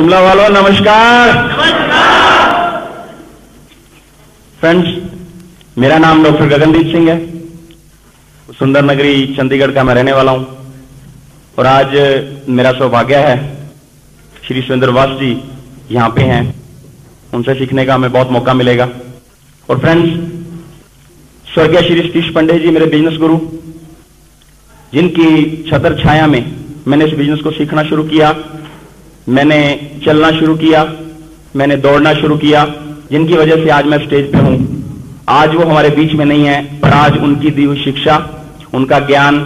शिमला वालों नमस्कार। फ्रेंड्स, मेरा नाम डॉक्टर गगनदीप सिंह है। सुंदर नगरी चंडीगढ़ का मैं रहने वाला हूं और आज मेरा सौभाग्य है श्री सुरेंद्र वास जी यहां पे हैं, उनसे सीखने का हमें बहुत मौका मिलेगा। और फ्रेंड्स, स्वर्गीय श्री सतीश पांडे जी मेरे बिजनेस गुरु, जिनकी छत्र छाया में मैंने इस बिजनेस को सीखना शुरू किया, मैंने चलना शुरू किया, मैंने दौड़ना शुरू किया, जिनकी वजह से आज मैं स्टेज पे हूं। आज वो हमारे बीच में नहीं है, पर आज उनकी दी हुई शिक्षा, उनका ज्ञान,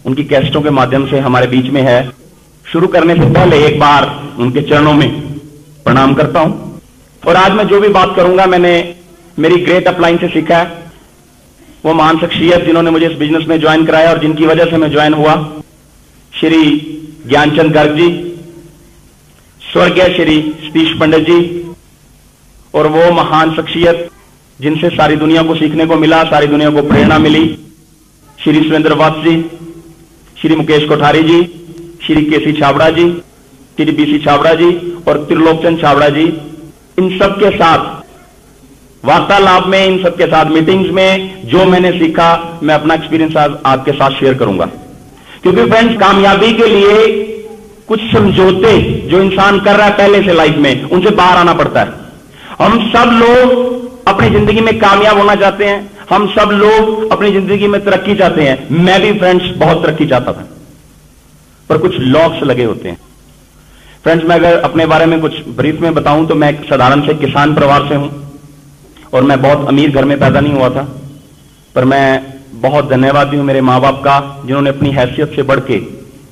उनकी कैसेटों के माध्यम से हमारे बीच में है। शुरू करने से पहले एक बार उनके चरणों में प्रणाम करता हूं। और आज मैं जो भी बात करूंगा मैंने मेरी ग्रेट अपलाइन से सीखा है। वो महान शख्सियत जिन्होंने मुझे इस बिजनेस में ज्वाइन कराया और जिनकी वजह से मैं ज्वाइन हुआ, श्री ज्ञानचंद गर्ग जी, स्वर्गीय श्री सतीश पंडित जी, और वो महान शख्सियत जिनसे सारी दुनिया को सीखने को मिला, सारी दुनिया को प्रेरणा मिली, श्री सुरेंद्र वास जी, श्री मुकेश कोठारी जी, श्री केसी छाबड़ा जी, श्री बीसी छाबड़ा जी और त्रिलोकचंद छाबड़ा जी। इन सबके साथ वार्तालाप में, इन सबके साथ मीटिंग्स में जो मैंने सीखा, मैं अपना एक्सपीरियंस आज आपके साथ शेयर करूंगा। क्योंकि फ्रेंड्स, कामयाबी के लिए कुछ समझौते जो इंसान कर रहा है पहले से लाइफ में, उनसे बाहर आना पड़ता है। हम सब लोग अपनी जिंदगी में कामयाब होना चाहते हैं, हम सब लोग अपनी जिंदगी में तरक्की चाहते हैं। मैं भी फ्रेंड्स बहुत तरक्की चाहता था, पर कुछ लॉक्स लगे होते हैं। फ्रेंड्स, मैं अगर अपने बारे में कुछ ब्रीफ में बताऊं तो मैं एक साधारण से किसान परिवार से हूं और मैं बहुत अमीर घर में पैदा नहीं हुआ था, पर मैं बहुत धन्यवादी हूं मेरे माँ बाप का, जिन्होंने अपनी हैसियत से बढ़ के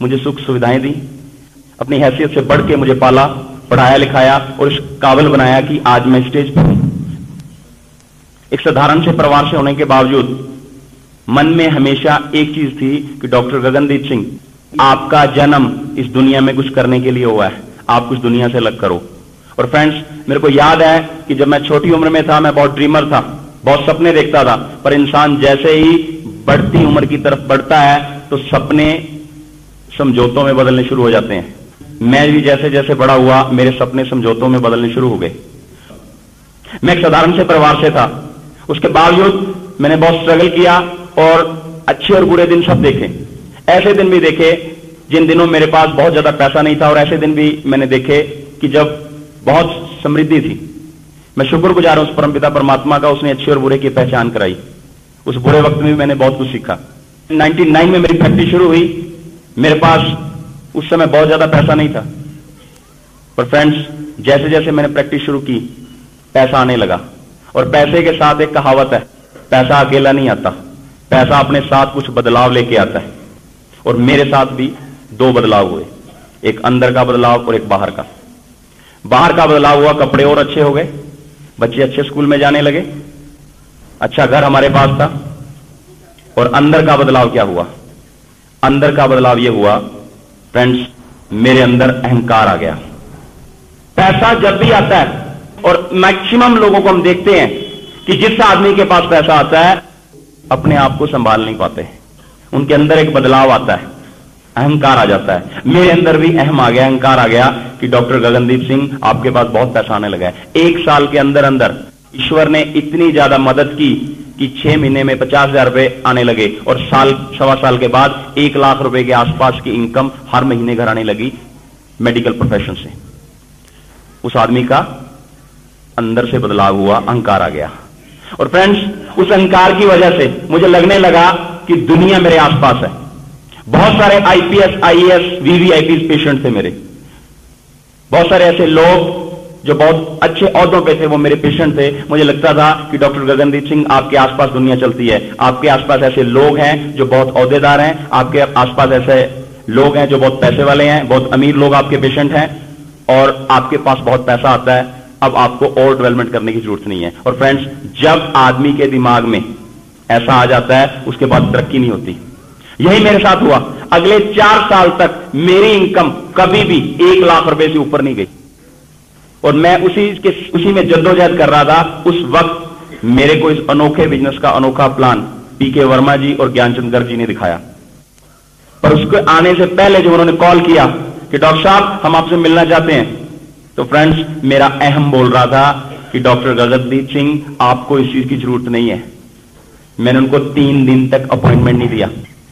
मुझे सुख सुविधाएं दी, अपनी हैसियत से बढ़ के मुझे पाला, पढ़ाया लिखाया और इस काबिल बनाया कि आज मैं स्टेज पर हूं। एक साधारण से परिवार से होने के बावजूद मन में हमेशा एक चीज थी कि डॉक्टर गगनदीप सिंह, आपका जन्म इस दुनिया में कुछ करने के लिए हुआ है, आप कुछ दुनिया से अलग करो। और फ्रेंड्स, मेरे को याद है कि जब मैं छोटी उम्र में था, मैं बहुत ड्रीमर था, बहुत सपने देखता था, पर इंसान जैसे ही बढ़ती उम्र की तरफ बढ़ता है तो सपने समझौतों में बदलने शुरू हो जाते हैं। मैं भी जैसे जैसे बड़ा हुआ, मेरे सपने समझौतों में बदलने शुरू हो गए। मैं एक साधारण से परिवार से था, उसके बावजूद मैंने बहुत स्ट्रगल किया और अच्छे और बुरे दिन सब देखे। ऐसे दिन भी देखे जिन दिनों मेरे पास बहुत ज्यादा पैसा नहीं था, और ऐसे दिन भी मैंने देखे कि जब बहुत समृद्धि थी। मैं शुक्रगुजार हूं उस परमपिता परमात्मा का, उसने अच्छे और बुरे की पहचान कराई। उस बुरे वक्त में भी मैंने बहुत कुछ सीखा। 99 में मेरी फैक्ट्री शुरू हुई। मेरे पास उस समय बहुत ज्यादा पैसा नहीं था, पर फ्रेंड्स, जैसे जैसे मैंने प्रैक्टिस शुरू की, पैसा आने लगा। और पैसे के साथ एक कहावत है, पैसा अकेला नहीं आता, पैसा अपने साथ कुछ बदलाव लेके आता है। और मेरे साथ भी दो बदलाव हुए, एक अंदर का बदलाव और एक बाहर का। बाहर का बदलाव हुआ, कपड़े और अच्छे हो गए, बच्चे अच्छे स्कूल में जाने लगे, अच्छा घर हमारे पास था। और अंदर का बदलाव क्या हुआ? अंदर का बदलाव यह हुआ फ्रेंड्स, मेरे अंदर अहंकार आ गया। पैसा जब भी आता है, और मैक्सिमम लोगों को हम देखते हैं कि जिस आदमी के पास पैसा आता है अपने आप को संभाल नहीं पाते, उनके अंदर एक बदलाव आता है, अहंकार आ जाता है। मेरे अंदर भी अहम आ गया, अहंकार आ गया कि डॉक्टर गगनदीप सिंह, आपके पास बहुत पैसा आने लगा है। 1 साल के अंदर अंदर ईश्वर ने इतनी ज्यादा मदद की कि 6 महीने में 50,000 रुपए आने लगे, और साल सवा साल के बाद 1 लाख रुपए के आसपास की इनकम हर महीने घर आने लगी मेडिकल प्रोफेशन से। उस आदमी का अंदर से बदलाव हुआ, अहंकार आ गया। और फ्रेंड्स, उस अहंकार की वजह से मुझे लगने लगा कि दुनिया मेरे आसपास है। बहुत सारे आईपीएस, आईएएस, वीवीआईपी पेशेंट थे मेरे, बहुत सारे ऐसे लोग जो बहुत अच्छे ओहदों पे थे, वो मेरे पेशेंट थे। मुझे लगता था कि डॉक्टर गगनदीप सिंह, आपके आसपास दुनिया चलती है, आपके आसपास ऐसे लोग हैं जो बहुत ओहदेदार हैं, आपके आसपास ऐसे लोग हैं जो बहुत पैसे वाले हैं, बहुत अमीर लोग आपके पेशेंट हैं, और आपके पास बहुत पैसा आता है। अब आपको और डेवलपमेंट करने की जरूरत नहीं है। और फ्रेंड्स, जब आदमी के दिमाग में ऐसा आ जाता है, उसके बाद तरक्की नहीं होती। यही मेरे साथ हुआ। अगले 4 साल तक मेरी इनकम कभी भी 1 लाख रुपए से ऊपर नहीं गई, और मैं उसी में जद्दोजहद कर रहा था। उस वक्त मेरे को इस अनोखे बिजनेस का अनोखा प्लान पीके वर्मा जी और ज्ञानचंद गर्ग जी ने दिखाया। पर उसके आने से पहले जब उन्होंने कॉल किया कि डॉक्टर साहब हम आपसे मिलना चाहते हैं। तो फ्रेंड्स, मेरा अहम बोल रहा था कि डॉक्टर गगनदीप सिंह, आपको इस चीज की जरूरत नहीं है। मैंने उनको 3 दिन तक अपॉइंटमेंट नहीं दिया।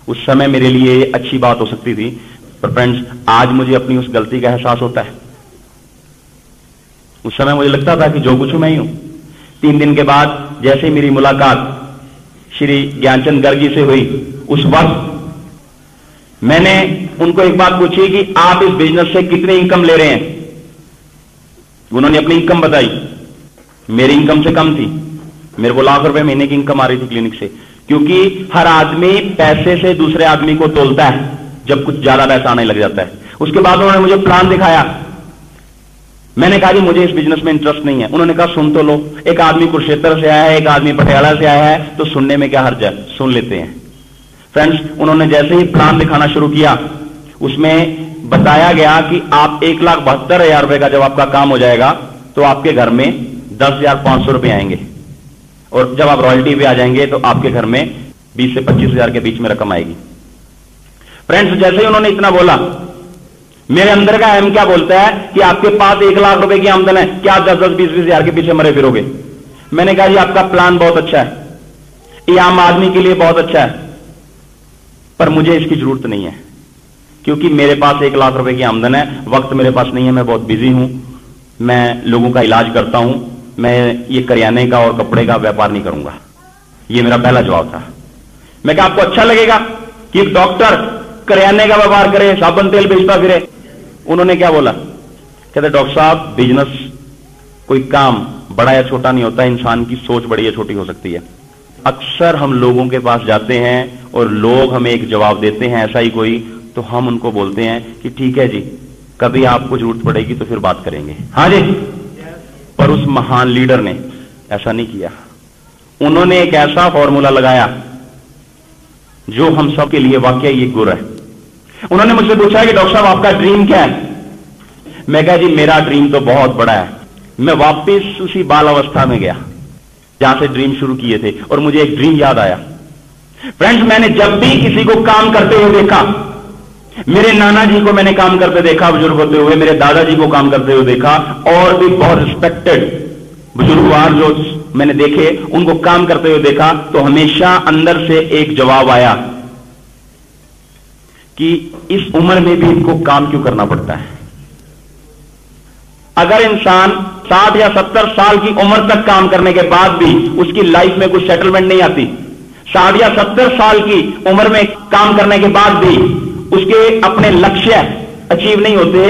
उस समय मेरे लिए अच्छी बात हो सकती थी, पर फ्रेंड्स, आज मुझे अपनी उस गलती का एहसास होता है। उस समय मुझे लगता था कि जो कुछ हूं मैं ही हूं। 3 दिन के बाद जैसे मेरी मुलाकात श्री ज्ञानचंद गर्ग जी से हुई, उस वक्त मैंने उनको एक बात पूछी कि आप इस बिजनेस से कितनी इनकम ले रहे हैं। उन्होंने अपनी इनकम बताई। मेरी इनकम से कम थी। मेरे को लाख रुपए महीने की इनकम आ रही थी क्लिनिक से, क्योंकि हर आदमी पैसे से दूसरे आदमी को तोलता है जब कुछ ज्यादा पैसा आने लग जाता है। उसके बाद उन्होंने मुझे प्लान दिखाया। मैंने कहा कि मुझे इस बिजनेस में इंटरेस्ट नहीं है। उन्होंने कहा सुन तो लो, एक आदमी कुरुक्षेत्र से आया है, एक आदमी पटियाला से आया है, तो सुनने में क्या हर्ज है, सुन लेते हैं। फ्रेंड्स, उन्होंने जैसे ही प्लान दिखाना शुरू किया, उसमें बताया गया कि आप 1,72,000 रुपए का जब आपका काम हो जाएगा तो आपके घर में 10,500 रुपए आएंगे, और जब आप रॉयल्टी पे आ जाएंगे तो आपके घर में 20 से 25,000 के बीच में रकम आएगी। फ्रेंड्स, जैसे ही उन्होंने इतना बोला, मेरे अंदर का अहम क्या बोलता है कि आपके पास 1 लाख रुपए की आमदन है, क्या 10-10, 20-20 हजार के पीछे मरे फिरोगे। मैंने कहा जी आपका प्लान बहुत अच्छा है, ये आम आदमी के लिए बहुत अच्छा है, पर मुझे इसकी जरूरत नहीं है, क्योंकि मेरे पास 1 लाख रुपए की आमदन है, वक्त मेरे पास नहीं है, मैं बहुत बिजी हूं, मैं लोगों का इलाज करता हूं, मैं ये करियाने का और कपड़े का व्यापार नहीं करूंगा। ये मेरा पहला जवाब था। मैं कहा आपको अच्छा लगेगा कि एक डॉक्टर करियाने का व्यापार करे, साबुन तेल बेचता फिरे। उन्होंने क्या बोला, कहते डॉक्टर साहब, बिजनेस कोई काम बड़ा या छोटा नहीं होता, इंसान की सोच बड़ी या छोटी हो सकती है। अक्सर हम लोगों के पास जाते हैं और लोग हमें एक जवाब देते हैं ऐसा ही कोई, तो हम उनको बोलते हैं कि ठीक है जी, कभी आपको जरूरत पड़ेगी तो फिर बात करेंगे। हाँ जी। पर उस महान लीडर ने ऐसा नहीं किया। उन्होंने एक ऐसा फॉर्मूला लगाया जो हम सब के लिए वाकई ये गुर है। उन्होंने मुझसे पूछा कि डॉक्टर साहब आपका ड्रीम क्या है। मैं कहा जी मेरा ड्रीम तो बहुत बड़ा है। मैं वापस उसी बाल अवस्था में गया जहां से ड्रीम शुरू किए थे, और मुझे एक ड्रीम याद आया। फ्रेंड्स, मैंने जब भी किसी को काम करते हुए देखा, मेरे नाना जी को मैंने काम करते देखा बुजुर्ग होते हुए, मेरे दादाजी को काम करते हुए देखा, और भी बहुत रिस्पेक्टेड बुजुर्गवार जो मैंने देखे उनको काम करते हुए देखा, तो हमेशा अंदर से एक जवाब आया कि इस उम्र में भी इनको काम क्यों करना पड़ता है। अगर इंसान 60 या 70 साल की उम्र तक काम करने के बाद भी उसकी लाइफ में कुछ सेटलमेंट नहीं आती, 60 या 70 साल की उम्र में काम करने के बाद भी उसके अपने लक्ष्य अचीव नहीं होते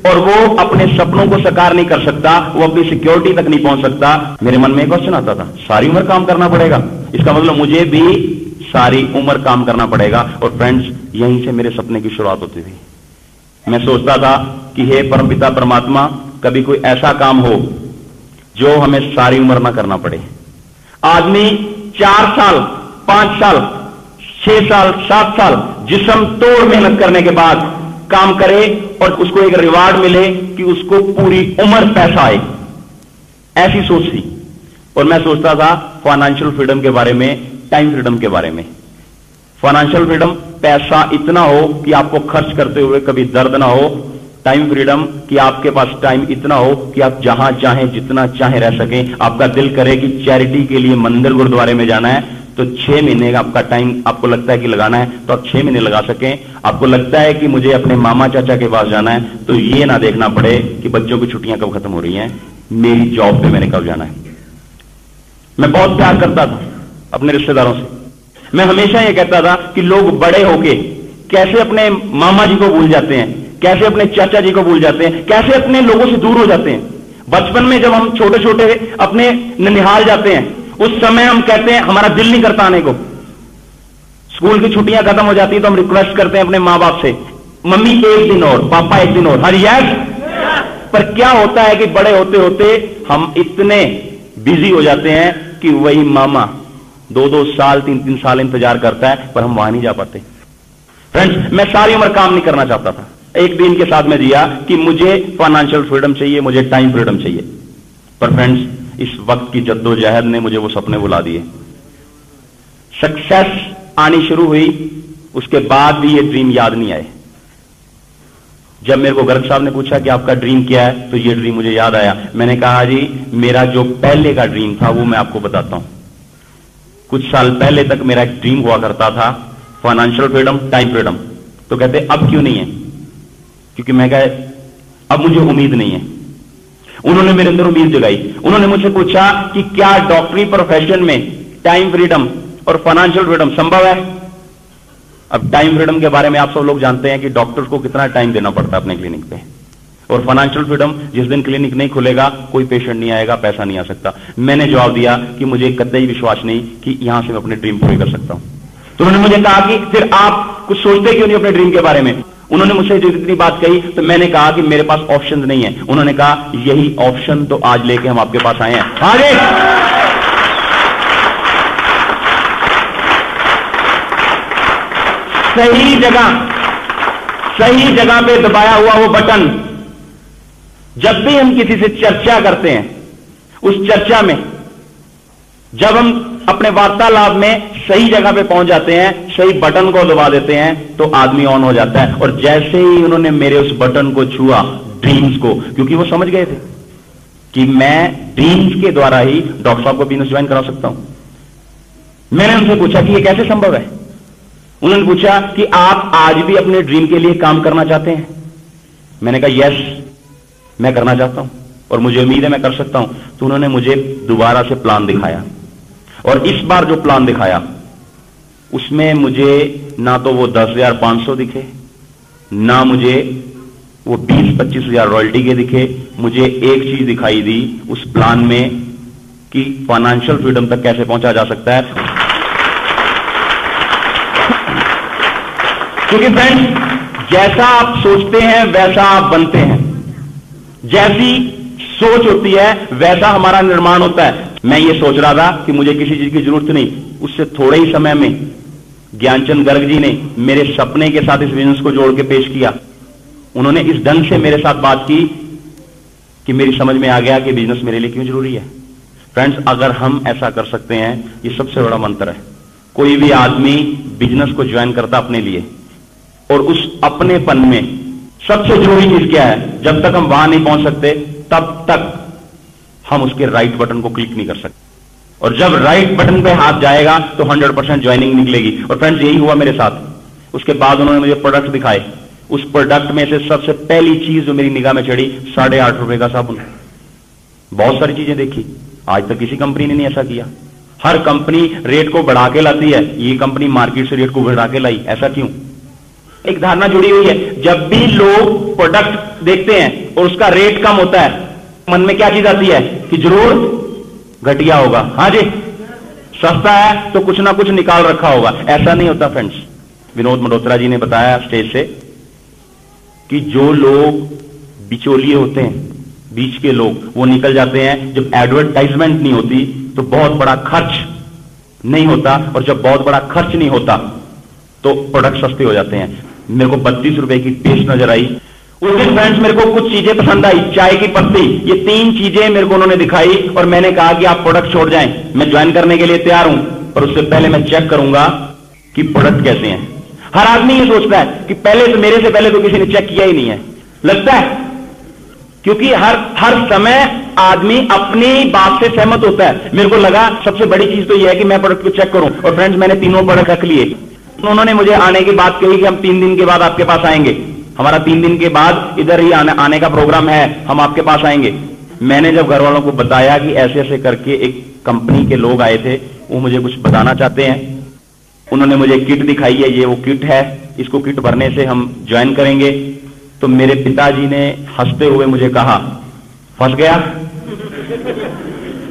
और वो अपने सपनों को साकार नहीं कर सकता, वो अपनी सिक्योरिटी तक नहीं पहुंच सकता, मेरे मन में एक क्वेश्चन आता था, सारी उम्र काम करना पड़ेगा, इसका मतलब मुझे भी सारी उम्र काम करना पड़ेगा। और फ्रेंड्स, यहीं से मेरे सपने की शुरुआत होती थी। मैं सोचता था कि हे परमपिता परमात्मा, कभी कोई ऐसा काम हो जो हमें सारी उम्र ना करना पड़े। आदमी 4 साल, 5 साल, 6 साल, 7 साल जिस्म तोड़ मेहनत करने के बाद काम करे और उसको एक रिवार्ड मिले कि उसको पूरी उम्र पैसा आए, ऐसी सोच थी। और मैं सोचता था फाइनेंशियल फ्रीडम के बारे में, टाइम फ्रीडम के बारे में। फाइनेंशियल फ्रीडम, पैसा इतना हो कि आपको खर्च करते हुए कभी दर्द ना हो। टाइम फ्रीडम, कि आपके पास टाइम इतना हो कि आप जहां चाहें जितना चाहें रह सकें। आपका दिल करे कि चैरिटी के लिए मंदिर गुरुद्वारे में जाना है तो 6 महीने का आपका टाइम आपको लगता है कि लगाना है तो आप 6 महीने लगा सकें। आपको लगता है कि मुझे अपने मामा चाचा के पास जाना है तो ये ना देखना पड़े कि बच्चों की छुट्टियां कब खत्म हो रही हैं, मेरी जॉब पे मैंने कब जाना है। मैं बहुत प्यार करता था अपने रिश्तेदारों से। मैं हमेशा ये कहता था कि लोग बड़े होके कैसे अपने मामा जी को भूल जाते हैं, कैसे अपने चाचा जी को भूल जाते हैं, कैसे अपने लोगों से दूर हो जाते हैं। बचपन में जब हम छोटे छोटे अपने ननिहाल जाते हैं, उस समय हम कहते हैं हमारा दिल नहीं करता आने को। स्कूल की छुट्टियां खत्म हो जाती है तो हम रिक्वेस्ट करते हैं अपने माँ बाप से, मम्मी 1 दिन और, पापा 1 दिन और। हर यस। पर क्या होता है कि बड़े होते होते हम इतने बिजी हो जाते हैं कि वही मामा 2-2 साल 3-3 साल इंतजार करता है, पर हम वहां नहीं जा पाते। फ्रेंड्स, मैं सारी उम्र काम नहीं करना चाहता था। एक दिन के साथ में जिया कि मुझे फाइनेंशियल फ्रीडम चाहिए, मुझे टाइम फ्रीडम चाहिए। पर फ्रेंड्स, इस वक्त की जद्दोजहद ने मुझे वो सपने बुला दिए। सक्सेस आनी शुरू हुई, उसके बाद भी ये ड्रीम याद नहीं आए। जब मेरे को गर्ग साहब ने पूछा कि आपका ड्रीम क्या है, तो ये ड्रीम मुझे याद आया। मैंने कहा जी मेरा जो पहले का ड्रीम था वो मैं आपको बताता हूं। कुछ साल पहले तक मेरा एक ड्रीम हुआ करता था, फाइनेंशियल फ्रीडम, टाइम फ्रीडम। तो कहते अब क्यों नहीं है? क्योंकि मैं कहा अब मुझे उम्मीद नहीं है। उन्होंने मेरे अंदर उम्मीद जगाई। उन्होंने मुझसे पूछा कि क्या डॉक्टरी प्रोफेशन में टाइम फ्रीडम और फाइनेंशियल फ्रीडम संभव है? अब टाइम फ्रीडम के बारे में आप सब लोग जानते हैं कि डॉक्टर्स को कितना टाइम देना पड़ता है अपने क्लिनिक पे, और फाइनेंशियल फ्रीडम जिस दिन क्लिनिक नहीं खुलेगा कोई पेशेंट नहीं आएगा, पैसा नहीं आ सकता। मैंने जवाब दिया कि मुझे कतई विश्वास नहीं कि यहां से मैं अपने ड्रीम पूरे कर सकता हूं। तो उन्होंने मुझे कहा कि फिर आप कुछ सोचते क्यों नहीं अपने ड्रीम के बारे में? उन्होंने मुझसे जो इतनी बात कही तो मैंने कहा कि मेरे पास ऑप्शन नहीं है। उन्होंने कहा यही ऑप्शन तो आज लेके हम आपके पास आए हैं। आगे सही जगह पे दबाया हुआ वो बटन। जब भी हम किसी से चर्चा करते हैं, उस चर्चा में जब हम अपने वार्तालाप में सही जगह पे पहुंच जाते हैं, सही बटन को दबा देते हैं, तो आदमी ऑन हो जाता है। और जैसे ही उन्होंने मेरे उस बटन को छुआ, ड्रीम्स को, क्योंकि वो समझ गए थे कि मैं ड्रीम्स के द्वारा ही डॉक्टर साहब को बिजनेस ज्वाइन करा सकता हूं। मैंने उनसे पूछा कि ये कैसे संभव है? उन्होंने पूछा कि आप आज भी अपने ड्रीम के लिए काम करना चाहते हैं? मैंने कहा यस, मैं करना चाहता हूं और मुझे उम्मीद है मैं कर सकता हूं। तो उन्होंने मुझे दोबारा से प्लान दिखाया, और इस बार जो प्लान दिखाया उसमें मुझे ना तो वो 10,500 दिखे, ना मुझे वो 20-25 हजार रॉयल्टी के दिखे। मुझे एक चीज दिखाई दी उस प्लान में कि फाइनेंशियल फ्रीडम तक कैसे पहुंचा जा सकता है। क्योंकि फ्रेंड्स, जैसा आप सोचते हैं वैसा आप बनते हैं। जैसी सोच होती है वैसा हमारा निर्माण होता है। मैं ये सोच रहा था कि मुझे किसी चीज की जरूरत नहीं, उससे थोड़े ही समय में ज्ञानचंद गर्ग जी ने मेरे सपने के साथ इस बिजनेस को जोड़ के पेश किया। उन्होंने इस ढंग से मेरे साथ बात की कि मेरी समझ में आ गया कि बिजनेस मेरे लिए क्यों जरूरी है। फ्रेंड्स, अगर हम ऐसा कर सकते हैं, ये सबसे बड़ा मंत्र है। कोई भी आदमी बिजनेस को ज्वाइन करता अपने लिए, और उस अपनेपन में सबसे जरूरी चीज क्या है? जब तक हम वहां नहीं पहुंच सकते तब तक हम उसके राइट बटन को क्लिक नहीं कर सकते। और जब राइट बटन पे हाथ जाएगा तो 100% ज्वाइनिंग निकलेगी। और फ्रेंड्स, यही हुआ मेरे साथ। उसके बाद उन्होंने मुझे प्रोडक्ट दिखाए। उस प्रोडक्ट में से सबसे पहली चीज जो मेरी निगाह में चढ़ी, 8.5 रुपए का साबुन। बहुत सारी चीजें देखी, आज तक किसी कंपनी ने नहीं ऐसा किया। हर कंपनी रेट को बढ़ा के लाती है, ये कंपनी मार्केट से रेट को बढ़ा के लाई। ऐसा क्यों? एक धारणा जुड़ी हुई है। जब भी लोग प्रोडक्ट देखते हैं और उसका रेट कम होता है, मन में क्या चीज आती है कि जरूर घटिया होगा। हाँ जी, सस्ता है तो कुछ ना कुछ निकाल रखा होगा। ऐसा नहीं होता फ्रेंड्स। विनोद मल्होत्रा जी ने बताया स्टेज से कि जो लोग बिचौलिए होते हैं, बीच के लोग, वो निकल जाते हैं। जब एडवर्टाइजमेंट नहीं होती तो बहुत बड़ा खर्च नहीं होता, और जब बहुत बड़ा खर्च नहीं होता तो प्रोडक्ट सस्ते हो जाते हैं। मेरे को 32 रुपए की पेस्ट नजर आई। उस दिन फ्रेंड्स मेरे को कुछ चीजें पसंद आई, चाय की पत्ती, ये 3 चीजें मेरे को उन्होंने दिखाई, और मैंने कहा कि आप प्रोडक्ट छोड़ जाएं, मैं ज्वाइन करने के लिए तैयार हूं, पर उससे पहले मैं चेक करूंगा कि प्रोडक्ट कैसे हैं। हर आदमी ये सोचता है कि पहले तो मेरे से पहले तो किसी ने चेक किया ही नहीं है, लगता है, क्योंकि हर समय आदमी अपनी बात से सहमत होता है। मेरे को लगा सबसे बड़ी चीज तो यह है कि मैं प्रोडक्ट को चेक करूं, और फ्रेंड्स मैंने 3 प्रोडक्ट रख लिए। उन्होंने मुझे आने की बात कही कि हम 3 दिन के बाद आपके पास आएंगे, हमारा 3 दिन के बाद इधर ही आने का प्रोग्राम है, हम आपके पास आएंगे। मैंने जब घर वालों को बताया कि ऐसे ऐसे करके एक कंपनी के लोग आए थे, वो मुझे कुछ बताना चाहते हैं, उन्होंने मुझे किट दिखाई है, ये वो किट है, इसको किट भरने से हम ज्वाइन करेंगे, तो मेरे पिताजी ने हंसते हुए मुझे कहा, फंस गया?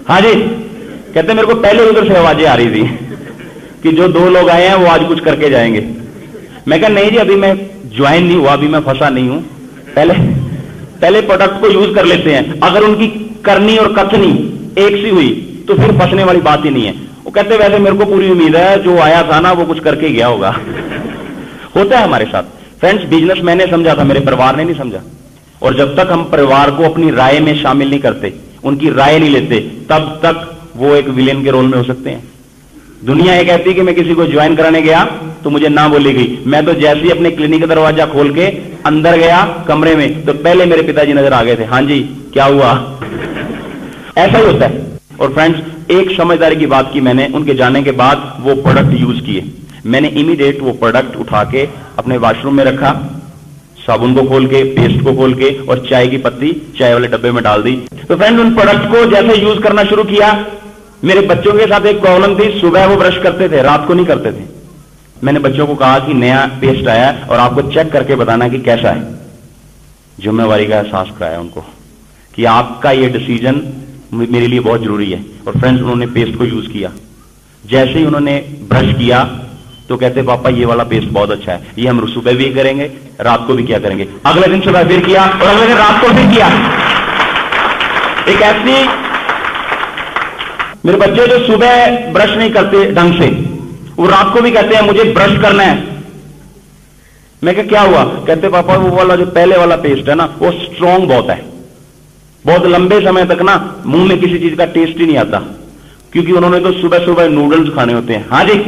हाँ जी, कहते मेरे को पहले उधर से आवाजें आ रही थी कि जो 2 लोग आए हैं वो आज कुछ करके जाएंगे। मैं कहा नहीं जी, अभी मैं ज्वाइन नहीं हुआ, अभी मैं फंसा नहीं हूं, पहले प्रोडक्ट को यूज कर लेते हैं। अगर उनकी करनी और कथनी एक सी हुई तो फिर फंसने वाली बात ही नहीं है। वो कहते वैसे मेरे को पूरी उम्मीद है जो आया था ना वो कुछ करके गया होगा। होता है हमारे साथ फ्रेंड्स। बिजनेस मैंने समझा था, मेरे परिवार ने नहीं समझा। और जब तक हम परिवार को अपनी राय में शामिल नहीं करते, उनकी राय नहीं लेते, तब तक वो एक विलेन के रोल में हो सकते हैं। दुनिया ये कहती है कि मैं किसी को ज्वाइन कराने गया तो मुझे ना बोली गई। मैं तो जैसे ही अपने क्लिनिक का दरवाजा खोल के अंदर गया कमरे में, तो पहले मेरे पिताजी नजर आ गए थे। हाँ जी, क्या हुआ? ऐसा ही होता है। और फ्रेंड्स, एक समझदारी की बात की मैंने उनके जाने के बाद, वो प्रोडक्ट यूज किए। मैंने इमीडिएट वो प्रोडक्ट उठा के अपने वॉशरूम में रखा, साबुन को खोल के, पेस्ट को खोल के, और चाय की पत्ती चाय वाले डब्बे में डाल दी। तो फ्रेंड्स, उन प्रोडक्ट को जैसे यूज करना शुरू किया, मेरे बच्चों के साथ एक प्रॉब्लम थी, सुबह वो ब्रश करते थे, रात को नहीं करते थे। मैंने बच्चों को कहा कि नया पेस्ट आया है और आपको चेक करके बताना कि कैसा है। जिम्मेवारी का एहसास कराया उनको कि आपका ये डिसीजन मेरे लिए बहुत जरूरी है। और फ्रेंड्स, उन्होंने पेस्ट को यूज किया। जैसे ही उन्होंने ब्रश किया तो कहते पापा ये वाला पेस्ट बहुत अच्छा है, ये हम सुबह भी करेंगे, रात को भी क्या करेंगे। अगले दिन सुबह फिर किया और अगले दिन रात को फिर किया। एक ऐसी, मेरे बच्चे जो सुबह ब्रश नहीं करते ढंग से, वो रात को भी कहते हैं मुझे ब्रश करना है। मैं क्या हुआ? कहते पापा वो वाला जो पहले वाला पेस्ट है ना, वो स्ट्रांग बहुत है, बहुत लंबे समय तक ना मुंह में किसी चीज का टेस्ट ही नहीं आता, क्योंकि उन्होंने तो सुबह सुबह नूडल्स खाने होते हैं। हाँ जी,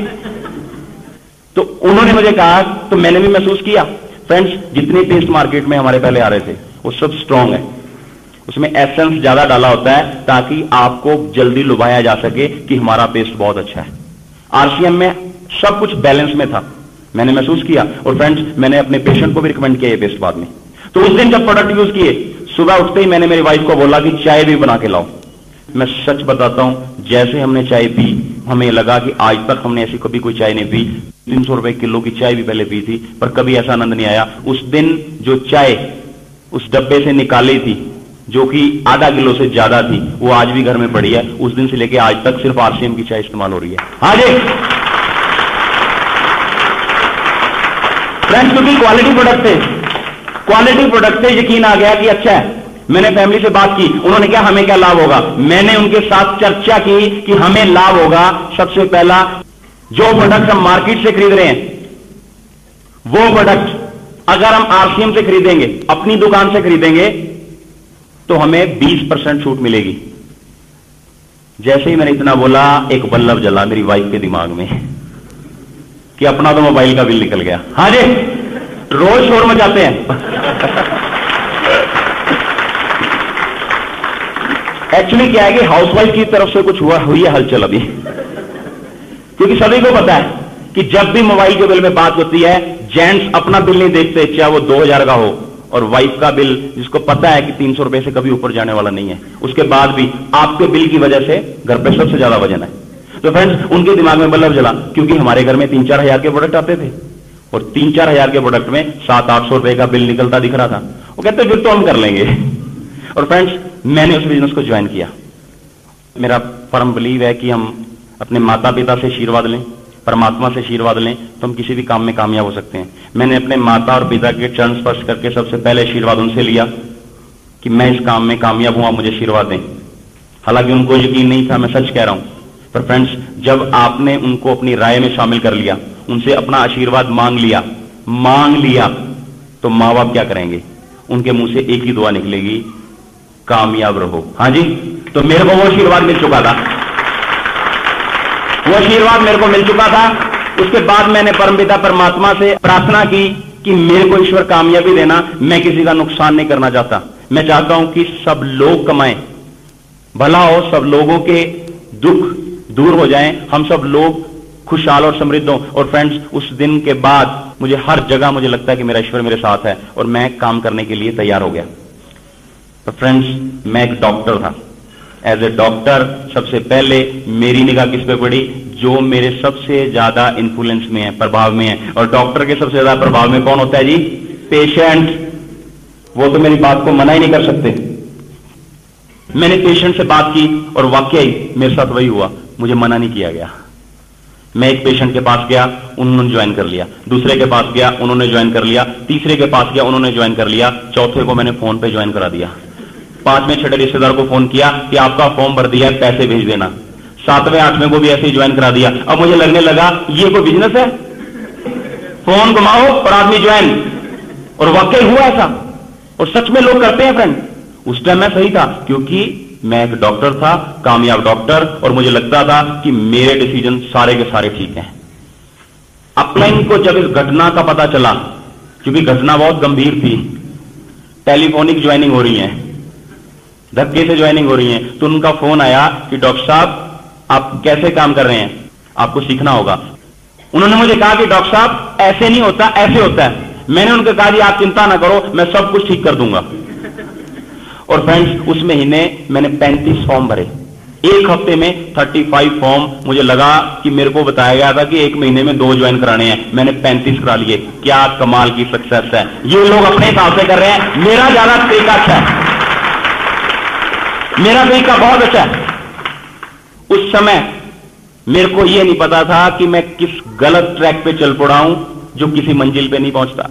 तो उन्होंने मुझे कहा, तो मैंने भी महसूस किया। फ्रेंड्स, जितने पेस्ट मार्केट में हमारे पहले आ रहे थे वो सब स्ट्रांग है, उसमें एसेंस ज्यादा डाला होता है ताकि आपको जल्दी लुभाया जा सके कि हमारा पेस्ट बहुत अच्छा है। आरसीएम में सब कुछ बैलेंस में था, मैंने महसूस किया। और फ्रेंड्स, मैंने अपने पेशेंट को भी रिकमेंड किया ये पेस्ट बाद में। तो उस दिन जब प्रोडक्ट यूज किए, सुबह उठते ही मैंने मेरी वाइफ को बोला कि चाय भी बना के लाओ। मैं सच बताता हूं, जैसे हमने चाय पी, हमें लगा कि आज तक हमने ऐसी कभी कोई चाय नहीं पी। 300 रुपए किलो की चाय भी पहले पी थी, पर कभी ऐसा आनंद नहीं आया। उस दिन जो चाय उस डब्बे से निकाली थी, जो कि आधा किलो से ज्यादा थी, वो आज भी घर में पड़ी है। उस दिन से लेके आज तक सिर्फ आरसीएम की चाय इस्तेमाल हो रही है। हाँ जी फ्रेंड्स, क्योंकि क्वालिटी प्रोडक्ट थे, क्वालिटी प्रोडक्ट से यकीन आ गया कि अच्छा है। मैंने फैमिली से बात की, उन्होंने क्या हमें क्या लाभ होगा, मैंने उनके साथ चर्चा की कि हमें लाभ होगा। सबसे पहला, जो प्रोडक्ट हम मार्केट से खरीद रहे हैं, वो प्रोडक्ट अगर हम आरसीएम से खरीदेंगे, अपनी दुकान से खरीदेंगे, तो हमें 20% छूट मिलेगी। जैसे ही मैंने इतना बोला, एक बल्ब जला मेरी वाइफ के दिमाग में कि अपना तो मोबाइल का बिल निकल गया। हाँ जी, रोज शोर मचाते हैं। एक्चुअली क्या है कि हाउसवाइफ की तरफ से कुछ हुई है हलचल अभी, क्योंकि सभी को पता है कि जब भी मोबाइल के बिल में बात होती है, जेंट्स अपना बिल नहीं देखते, चाहे वो 2000 का हो, और वाइफ का बिल जिसको पता है कि 300 रुपए से कभी ऊपर जाने वाला नहीं है, उसके बाद भी आपके बिल की वजह से घर पे सबसे ज्यादा वजन है। तो फ्रेंड्स, उनके दिमाग में बल्ब जला, क्योंकि हमारे घर में 3-4 हजार के प्रोडक्ट आते थे, और 3-4 हजार के प्रोडक्ट में 700-800 रुपए का बिल निकलता दिख रहा था। वो कहते फिर तो हम कर लेंगे। और फ्रेंड्स, मैंने उस बिजनेस को ज्वाइन किया। मेरा फर्म बिलीव है कि हम अपने माता पिता से आशीर्वाद लें, परमात्मा से आशीर्वाद लें, तो हम किसी भी काम में कामयाब हो सकते हैं। मैंने अपने माता और पिता के चरण स्पर्श करके सबसे पहले आशीर्वाद उनसे लिया कि मैं इस काम में कामयाब हूं, आप मुझे आशीर्वाद दें। हालांकि उनको यकीन नहीं था, मैं सच कह रहा हूं। पर फ्रेंड्स, जब आपने उनको अपनी राय में शामिल कर लिया, उनसे अपना आशीर्वाद मांग लिया, तो माँ बाप क्या करेंगे? उनके मुंह से एक ही दुआ निकलेगी, कामयाब रहो। हाँ जी, तो मेरे को वो आशीर्वाद मिल चुका था, वो आशीर्वाद मेरे को मिल चुका था। उसके बाद मैंने परमपिता परमात्मा से प्रार्थना की कि मेरे को ईश्वर कामयाबी देना, मैं किसी का नुकसान नहीं करना चाहता। मैं चाहता हूं कि सब लोग कमाएं, भला हो, सब लोगों के दुख दूर हो जाएं, हम सब लोग खुशहाल और समृद्ध हों। और फ्रेंड्स, उस दिन के बाद मुझे हर जगह मुझे लगता है कि मेरा ईश्वर मेरे साथ है, और मैं काम करने के लिए तैयार हो गया। तो फ्रेंड्स, मैं एक डॉक्टर था। एज ए डॉक्टर सबसे पहले मेरी निगाह किस पे पड़ी? जो मेरे सबसे ज्यादा इन्फ्लुएंस में है, प्रभाव में है। और डॉक्टर के सबसे ज्यादा प्रभाव में कौन होता है जी? पेशेंट। वो तो मेरी बात को मना ही नहीं कर सकते। मैंने पेशेंट से बात की और वाकई मेरे साथ वही हुआ, मुझे मना नहीं किया गया। मैं एक पेशेंट के पास गया, उन्होंने ज्वाइन कर लिया। दूसरे के पास गया, उन्होंने ज्वाइन कर लिया। तीसरे के पास गया, उन्होंने ज्वाइन कर लिया। चौथे को मैंने फोन पे ज्वाइन करा दिया। 5वें 6ठे रिश्तेदार को फोन किया कि आपका फॉर्म भर दिया, पैसे भेज देना। 7वें 8वें को भी ऐसे ही ज्वाइन करा दिया। अब मुझे लगने लगा ये कोई बिजनेस है, फोन घुमाओ और आदमी ज्वाइन। और वाकई हुआ ऐसा, और सच में लोग करते हैं फ्रेंड। उस टाइम मैं सही था, क्योंकि मैं एक डॉक्टर था, कामयाब डॉक्टर, और मुझे लगता था कि मेरे डिसीजन सारे के सारे ठीक हैं। अपलाइन को जब इस घटना का पता चला, क्योंकि घटना बहुत गंभीर थी, टेलीफोनिक ज्वाइनिंग हो रही है, धक्के से ज्वाइनिंग हो रही है, तो उनका फोन आया कि डॉक्टर साहब आप कैसे काम कर रहे हैं, आपको सीखना होगा। उन्होंने मुझे कहा कि डॉक्टर साहब ऐसे नहीं होता, ऐसे होता है। मैंने उनको कहा जी आप चिंता ना करो, मैं सब कुछ ठीक कर दूंगा। और फ्रेंड्स, उस महीने मैंने 35 फॉर्म भरे, एक हफ्ते में 35 फॉर्म। मुझे लगा कि मेरे को बताया गया था कि एक महीने में 2 ज्वाइन कराने हैं, मैंने 35 करा लिए। क्या कमाल की सक्सेस है। ये लोग अपने हिसाब से कर रहे हैं, मेरा ज्यादा तरीका अच्छा है, मेरा तरीका बहुत अच्छा है। उस समय मेरे को यह नहीं पता था कि मैं किस गलत ट्रैक पे चल पड़ा हूं जो किसी मंजिल पे नहीं पहुंचता,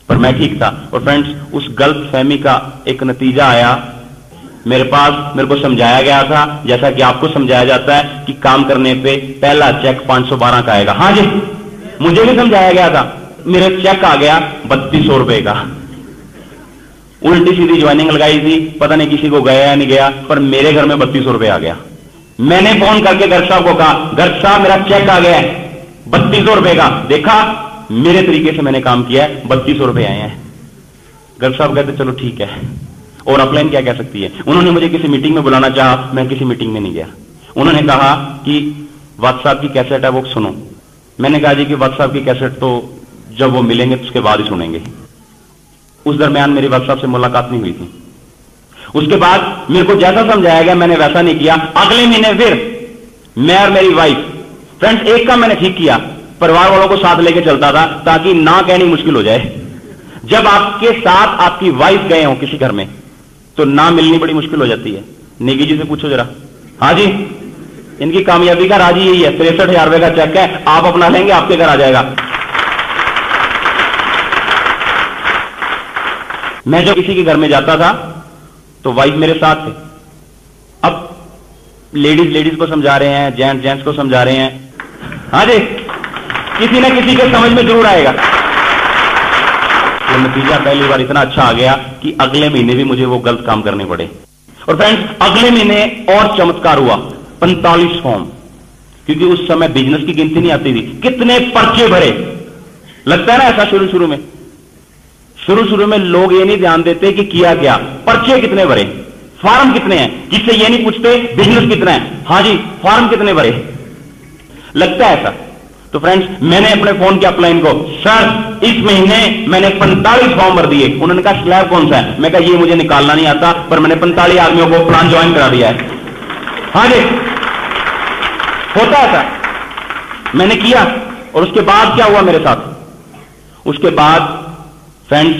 पर मैं ठीक था। और फ्रेंड्स, उस गलत फहमी का एक नतीजा आया। मेरे को समझाया गया था, जैसा कि आपको समझाया जाता है कि काम करने पे पहला चेक 512 का आएगा। हां जी, मुझे भी समझाया गया था। मेरा चेक आ गया 3200 रुपए का। उल्टी सीधी ज्वाइनिंग लगाई थी, पता नहीं किसी को गया या नहीं गया, पर मेरे घर में 3200 रुपए आ गया। मैंने फोन करके गर्ग साहब को कहा, गर्ग साहब मेरा चेक आ गया है 3200 रुपए का। देखा, मेरे तरीके से मैंने काम किया है, 3200 रुपए आए हैं। गर्ग साहब कहते चलो ठीक है। और अपलाइन क्या कह सकती है। उन्होंने मुझे किसी मीटिंग में बुलाना चाहा, मैं किसी मीटिंग में नहीं गया। उन्होंने कहा कि व्हाट्सएप की कैसेट है वो सुनो। मैंने कहा जी कि व्हाट्सएप की कैसेट तो जब वो मिलेंगे तो उसके बाद ही सुनेंगे। उस दरमियान मेरी व्हाट्सएप से मुलाकात नहीं हुई थी। उसके बाद मेरे को जैसा समझाया गया मैंने वैसा नहीं किया। अगले महीने फिर मैं और मेरी वाइफ, फ्रेंड्स, एक काम मैंने ठीक किया, परिवार वालों को साथ लेके चलता था ताकि ना कहनी मुश्किल हो जाए। जब आपके साथ आपकी वाइफ गए हो किसी घर में तो ना मिलनी बड़ी मुश्किल हो जाती है। नेगी जी से पूछो जरा। हाँ जी, इनकी कामयाबी का राज यही है। 63,000 रुपए का चेक है, आप अपना लेंगे, आपके घर आ जाएगा। मैं जब किसी के घर में जाता था तो वाइफ मेरे साथ थे। अब लेडीज को समझा रहे हैं, जेंट्स को समझा रहे हैं। हाँ जी, किसी ना किसी के समझ में जरूर आएगा। तो नतीजा पहली बार इतना अच्छा आ गया कि अगले महीने भी मुझे वो गलत काम करने पड़े। और फ्रेंड्स, अगले महीने और चमत्कार हुआ, 45 फॉर्म, क्योंकि उस समय बिजनेस की गिनती नहीं आती थी। कितने पर्चे भरे, लगता है ना ऐसा शुरू शुरू में लोग ये नहीं ध्यान देते कि किया क्या, पर्चे कितने भरे, फॉर्म कितने हैं, जिससे ये नहीं पूछते बिजनेस कितना है। हाँ जी, फॉर्म कितने भरे, लगता है ऐसा। तो फ्रेंड्स, मैंने अपने फोन के अपलाइन को, सर इस महीने मैंने 45 फॉर्म भर दिए। उन्होंने कहा स्लैब कौन सा है। मैं कहा ये मुझे निकालना नहीं आता, पर मैंने 45 आदमियों को प्लान ज्वाइन करा दिया है। हाँ जी, होता है ऐसा। मैंने किया। और उसके बाद क्या हुआ मेरे साथ, उसके बाद फ्रेंड्स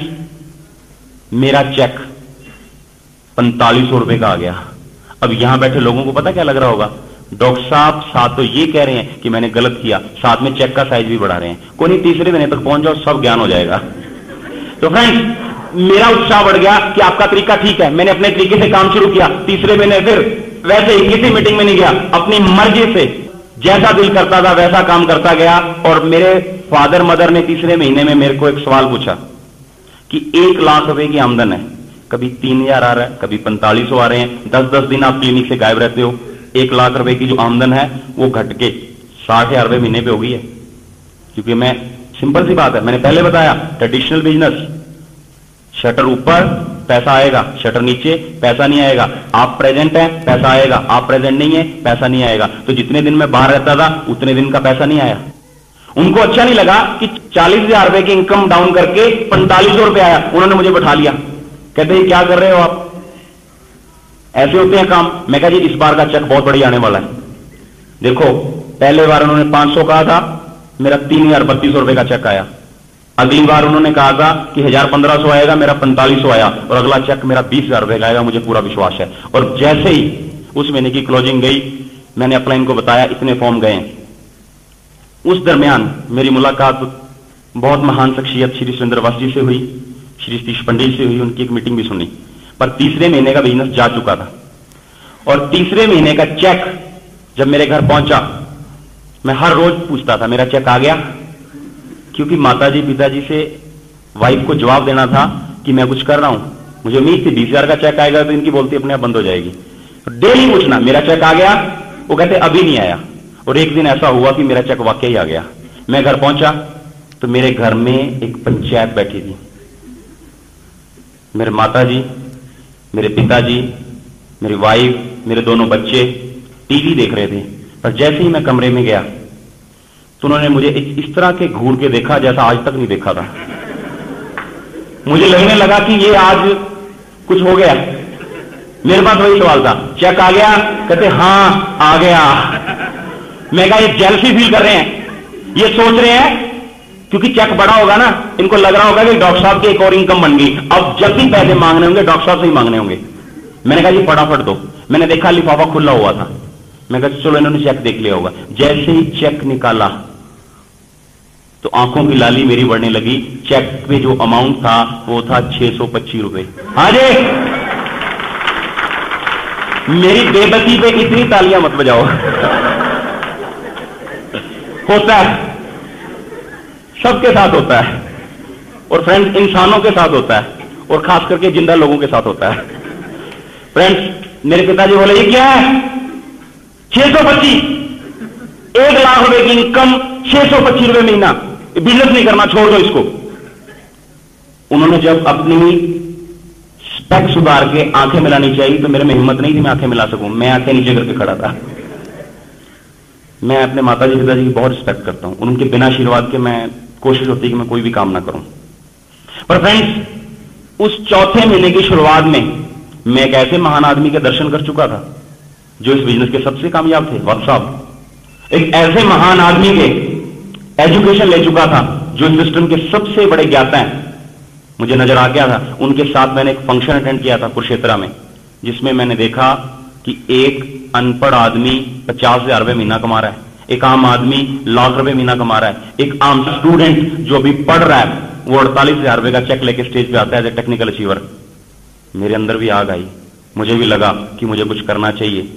मेरा चेक 4500 रुपए का आ गया। अब यहां बैठे लोगों को पता क्या लग रहा होगा, डॉक्टर साहब साथ तो ये कह रहे हैं कि मैंने गलत किया, साथ में चेक का साइज भी बढ़ा रहे हैं। कोई नहीं, तीसरे महीने तक पहुंच जाओ, सब ज्ञान हो जाएगा। तो फ्रेंड्स, मेरा उत्साह बढ़ गया कि आपका तरीका ठीक है। मैंने अपने तरीके से काम शुरू किया। तीसरे महीने फिर वैसे ही किसी मीटिंग में नहीं गया, अपनी मर्जी से जैसा दिल करता था वैसा काम करता गया। और मेरे फादर मदर ने तीसरे महीने में मेरे को एक सवाल पूछा कि 1 लाख रुपए की आमदन है, कभी 3000 आ रहा है, कभी 4500 आ रहे हैं, 10-10 दिन आप क्लिनिक से गायब रहते हो। 1 लाख रुपए की जो आमदन है वो घट के 60,000 रुपए महीने पे हो गई है। क्योंकि मैं, सिंपल सी बात है, मैंने पहले बताया, ट्रेडिशनल बिजनेस, शटर ऊपर पैसा आएगा, शटर नीचे पैसा नहीं आएगा। आप प्रेजेंट हैं, पैसा आएगा, आप प्रेजेंट नहीं है, पैसा नहीं आएगा। तो जितने दिन मैं बाहर रहता था उतने दिन का पैसा नहीं आया। उनको अच्छा नहीं लगा कि 40,000 रुपए की इनकम डाउन करके 4500 रुपए आया। उन्होंने मुझे बैठा लिया, कहते हैं क्या कर रहे हो आप, ऐसे होते हैं काम। मैं कहा जी इस बार का चेक बहुत बढ़िया आने वाला है। देखो, पहले बार उन्होंने 500 कहा था, मेरा 3,3200 रुपए का चेक आया। अगली बार उन्होंने कहा था कि 1,500 आएगा, मेरा 4500 आया। और अगला चेक मेरा 20,000 रुपए का आएगा, मुझे पूरा विश्वास है। और जैसे ही उस महीने की क्लोजिंग गई, मैंने अपलाइन को बताया इतने फॉर्म गए। उस दरमियान मेरी मुलाकात बहुत महान शख्सियत श्री सुरेंद्र वास जी से हुई, श्री सतीश पंडित से हुई। उनकी एक मीटिंग भी सुनी। पर तीसरे महीने का बिजनेस जा चुका था। और तीसरे महीने का चेक जब मेरे घर पहुंचा, मैं हर रोज पूछता था मेरा चेक आ गया, क्योंकि माताजी पिताजी से वाइफ को जवाब देना था कि मैं कुछ कर रहा हूं। मुझे उम्मीद थी 20,000 का चेक आएगा तो इनकी बोलती अपने आप बंद हो जाएगी। तो डेली पूछना मेरा चेक आ गया, वो कहते अभी नहीं आया। और एक दिन ऐसा हुआ कि मेरा चेक वाकई आ गया। मैं घर पहुंचा तो मेरे घर में एक पंचायत बैठी थी। मेरे माताजी, मेरे पिताजी, मेरी वाइफ, मेरे दोनों बच्चे टीवी देख रहे थे। पर जैसे ही मैं कमरे में गया तो उन्होंने मुझे इस तरह के घूर के देखा जैसा आज तक नहीं देखा था। मुझे लगने लगा कि ये आज कुछ हो गया। मेरे पास वही सवाल था, चेक आ गया? कहते हाँ आ गया। मैं कहा ये जेलसी फील कर रहे हैं, ये सोच रहे हैं क्योंकि चेक बड़ा होगा ना, इनको लग रहा होगा कि डॉक्टर साहब की एक और इनकम बन गई, अब जब भी पैसे मांगने होंगे डॉक्टर साहब से ही मांगने होंगे। मैंने कहा जी फटाफट दो। मैंने देखा लिफाफा खुला हुआ था। मैं कहा चलो इन्होंने चेक देख लिया होगा। जैसे ही चेक निकाला तो आंखों की लाली मेरी बढ़ने लगी। चेक पे जो अमाउंट था वो था 625 रुपए। हाँ जी, मेरी बेबसी पे इतनी तालियां मत बजाओ। होता है, सबके साथ होता है, और फ्रेंड्स इंसानों के साथ होता है, और खास करके जिंदा लोगों के साथ होता है। फ्रेंड्स मेरे पिताजी बोले ये क्या है? 625, 1 लाख रुपए की इनकम, 625 रुपए महीना, बिजनेस नहीं करना, छोड़ दो इसको। उन्होंने जब अपनी स्पेक सुधार के आंखें मिलानी चाहिए तो मेरे में हिम्मत नहीं थी मैं आंखें मिला सकूं। मैं आंखें नीचे करके खड़ा था। मैं अपने माताजी पिताजी की बहुत रिस्पेक्ट करता हूं, उनके बिना आशीर्वाद के मैं कोशिश होती है कि मैं कोई भी काम ना करूं। पर फ्रेंड्स उस चौथे महीने की शुरुआत में मैं एक ऐसे महान आदमी के दर्शन कर चुका था जो इस बिजनेस के सबसे कामयाब थे, वक्त साहब। एक ऐसे महान आदमी के एजुकेशन ले चुका था जो इस सिस्टम के सबसे बड़े ज्ञाता हैं, मुझे नजर आ गया था। उनके साथ मैंने एक फंक्शन अटेंड किया था कुरुक्षेत्र में, जिसमें मैंने देखा कि एक अनपढ़ आदमी 50,000 रुपए महीना कमा रहा है, एक आम आदमी लाख रुपए महीना कमा रहा है, एक आम स्टूडेंट जो अभी पढ़ रहा है वो 48,000 रुपए का चेक लेके स्टेज पे आता है एज ए टेक्निकल अचीवर। मेरे अंदर भी आग आई, मुझे भी लगा कि मुझे कुछ करना चाहिए।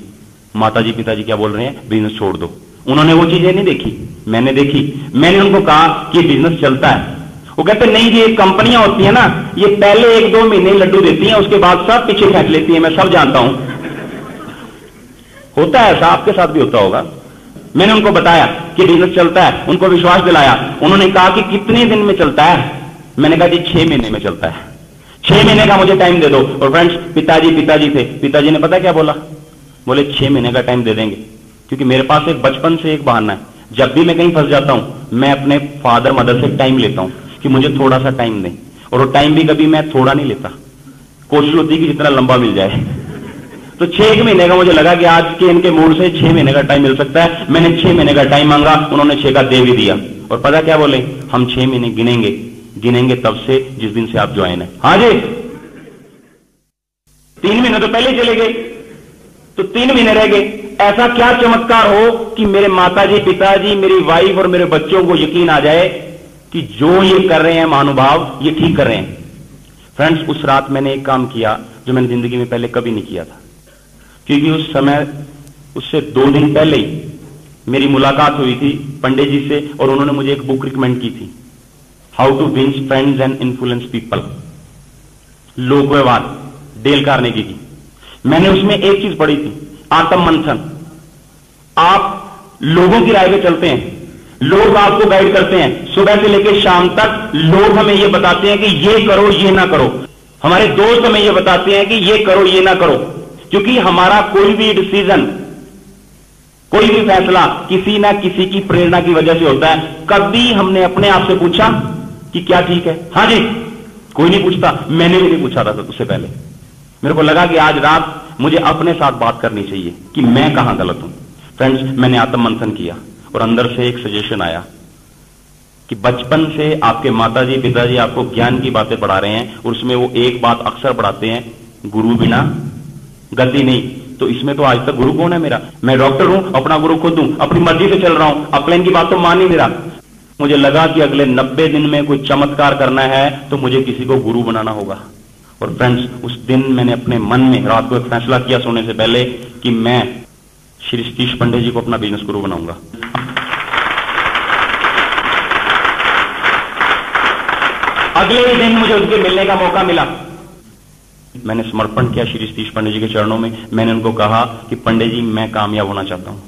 माताजी पिताजी क्या बोल रहे हैं? बिजनेस छोड़ दो। उन्होंने वो चीजें नहीं देखी, मैंने देखी। मैंने उनको कहा कि बिजनेस चलता है। वो कहते नहीं जी, ये कंपनियां होती है ना, ये पहले 1-2 महीने लड्डू देती हैं, उसके बाद सब पीछे फेंक लेती हैं, मैं सब जानता हूं। होता है ऐसा, आपके साथ भी होता होगा। मैंने उनको बताया कि बिजनेस चलता है, उनको विश्वास दिलाया। उन्होंने कहा कि कितने दिन में चलता है? मैंने कहा जी 6 महीने में चलता है, 6 महीने का मुझे टाइम दे दो। और फ्रेंड्स पिताजी थे, पिताजी ने पता क्या बोला? बोले 6 महीने का टाइम दे देंगे, क्योंकि मेरे पास एक बचपन से एक बहाना है, जब भी मैं कहीं फंस जाता हूं मैं अपने फादर मदर से टाइम लेता हूं कि मुझे थोड़ा सा टाइम दें। और वो टाइम भी कभी मैं थोड़ा नहीं लेता, कोशिश होती है कि जितना लंबा मिल जाए। तो 6 महीने का मुझे लगा कि आज के इनके मूड से 6 महीने का टाइम मिल सकता है। मैंने 6 महीने का टाइम मांगा, उन्होंने 6 का दे भी दिया। और पता क्या बोले? हम 6 महीने गिनेंगे तब से जिस दिन से आप ज्वाइन है। हाँ जी, 3 महीने तो पहले चले गए, तो 3 महीने रह गए। ऐसा क्या चमत्कार हो कि मेरे माताजी पिताजी, मेरी वाइफ और मेरे बच्चों को यकीन आ जाए कि जो ये कर रहे हैं महानुभाव, ये ठीक कर रहे हैं। फ्रेंड्स उस रात मैंने एक काम किया जो मैंने जिंदगी में पहले कभी नहीं किया था, क्योंकि उस समय उससे 2 दिन पहले ही मेरी मुलाकात हुई थी पंडित जी से, और उन्होंने मुझे एक बुक रिकमेंड की थी, how to win friends and influence people, लोक व्यवहार, डेल कार्नेगी की। मैंने उसमें एक चीज पढ़ी थी, आत्म मंथन। आप लोगों की राय पे चलते हैं, लोग आपको गाइड करते हैं, सुबह से लेकर शाम तक लोग हमें यह बताते हैं कि ये करो ये ना करो। हमारे दोस्त हमें यह बताते हैं कि ये करो ये ना करो, क्योंकि हमारा कोई भी डिसीजन, कोई भी फैसला किसी ना किसी की प्रेरणा की वजह से होता है। कभी हमने अपने आप से पूछा कि क्या ठीक है? हाँ जी, कोई नहीं पूछता, मैंने भी नहीं पूछा था उससे पहले। मेरे को लगा कि आज रात मुझे अपने साथ बात करनी चाहिए कि मैं कहां गलत हूं। फ्रेंड्स मैंने आत्म मंथन किया और अंदर से एक सजेशन आया कि बचपन से आपके माताजी पिताजी आपको ज्ञान की बातें पढ़ा रहे हैं, और उसमें वो एक बात अक्सर पढ़ाते हैं, गुरु बिना गति नहीं। तो इसमें तो आज तक गुरु कौन है मेरा? मैं डॉक्टर हूं, अपना गुरु खुद हूं, अपनी मर्जी से चल रहा हूं, अपने की बात तो मान ही नहीं रहा। मुझे लगा कि अगले 90 दिन में कोई चमत्कार करना है तो मुझे किसी को गुरु बनाना होगा। और फ्रेंड्स उस दिन मैंने अपने मन में रात को एक फैसला किया सोने से पहले कि मैं श्री सतीश पंडित जी को अपना बिजनेस गुरु बनाऊंगा। अगले ही दिन मुझे उनके मिलने का मौका मिला। मैंने समर्पण किया श्री सतीश पंडित जी के चरणों में। मैंने उनको कहा कि पंडित जी मैं कामयाब होना चाहता हूं,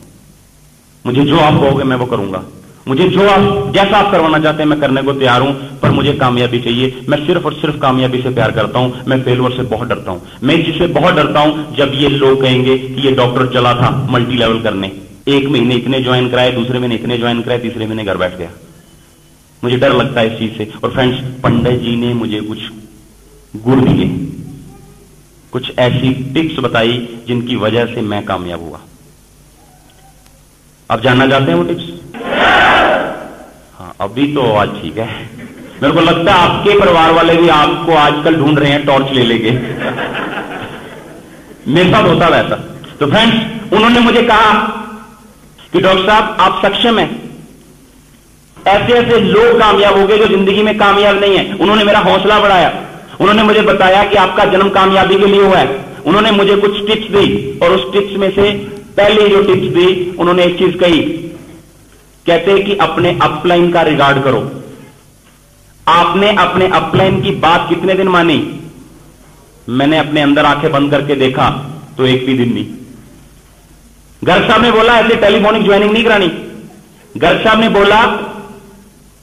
मुझे जो आप कहोगे मैं वो करूंगा। मुझे जो आप जैसा आप करवाना चाहते हैं मैं करने को तैयार हूं, पर मुझे कामयाबी चाहिए। मैं सिर्फ और सिर्फ कामयाबी से प्यार करता हूं। मैं फेलवर से बहुत डरता हूं। मैं इस चीज से बहुत डरता हूं जब ये लोग कहेंगे कि ये डॉक्टर चला था मल्टी लेवल करने, 1 महीने इतने ज्वाइन कराए, दूसरे महीने इतने ज्वाइन कराए, तीसरे महीने घर बैठ गया। मुझे डर लगता है इस चीज से। और फ्रेंड्स, पंडित जी ने मुझे कुछ गुर दिए, कुछ ऐसी टिप्स बताई जिनकी वजह से मैं कामयाब हुआ। आप जानना चाहते हैं वो टिप्स? हाँ, अभी तो आज ठीक है। मेरे को लगता है आपके परिवार वाले भी आपको आजकल ढूंढ रहे हैं टॉर्च ले लेके। मेरे साथ होता वैसा। तो फ्रेंड्स, उन्होंने मुझे कहा कि डॉक्टर साहब आप सक्षम हैं, ऐसे ऐसे लोग कामयाब हो गए जो जिंदगी में कामयाब नहीं है। उन्होंने मेरा हौसला बढ़ाया। उन्होंने मुझे बताया कि आपका जन्म कामयाबी के लिए हुआ है। उन्होंने मुझे कुछ टिप्स दी, और उस टिप्स में से पहली जो टिप्स दी, उन्होंने एक चीज कही, कहते हैं कि अपने अपलाइन का रिगार्ड करो। आपने अपने अपलाइन की बात कितने दिन मानी? मैंने अपने अंदर आंखें बंद करके देखा तो एक भी दिन नहीं। गर्ग साहब ने बोला ऐसे टेलीफोनिक ज्वाइनिंग नहीं करानी। गर्ग साहब ने बोला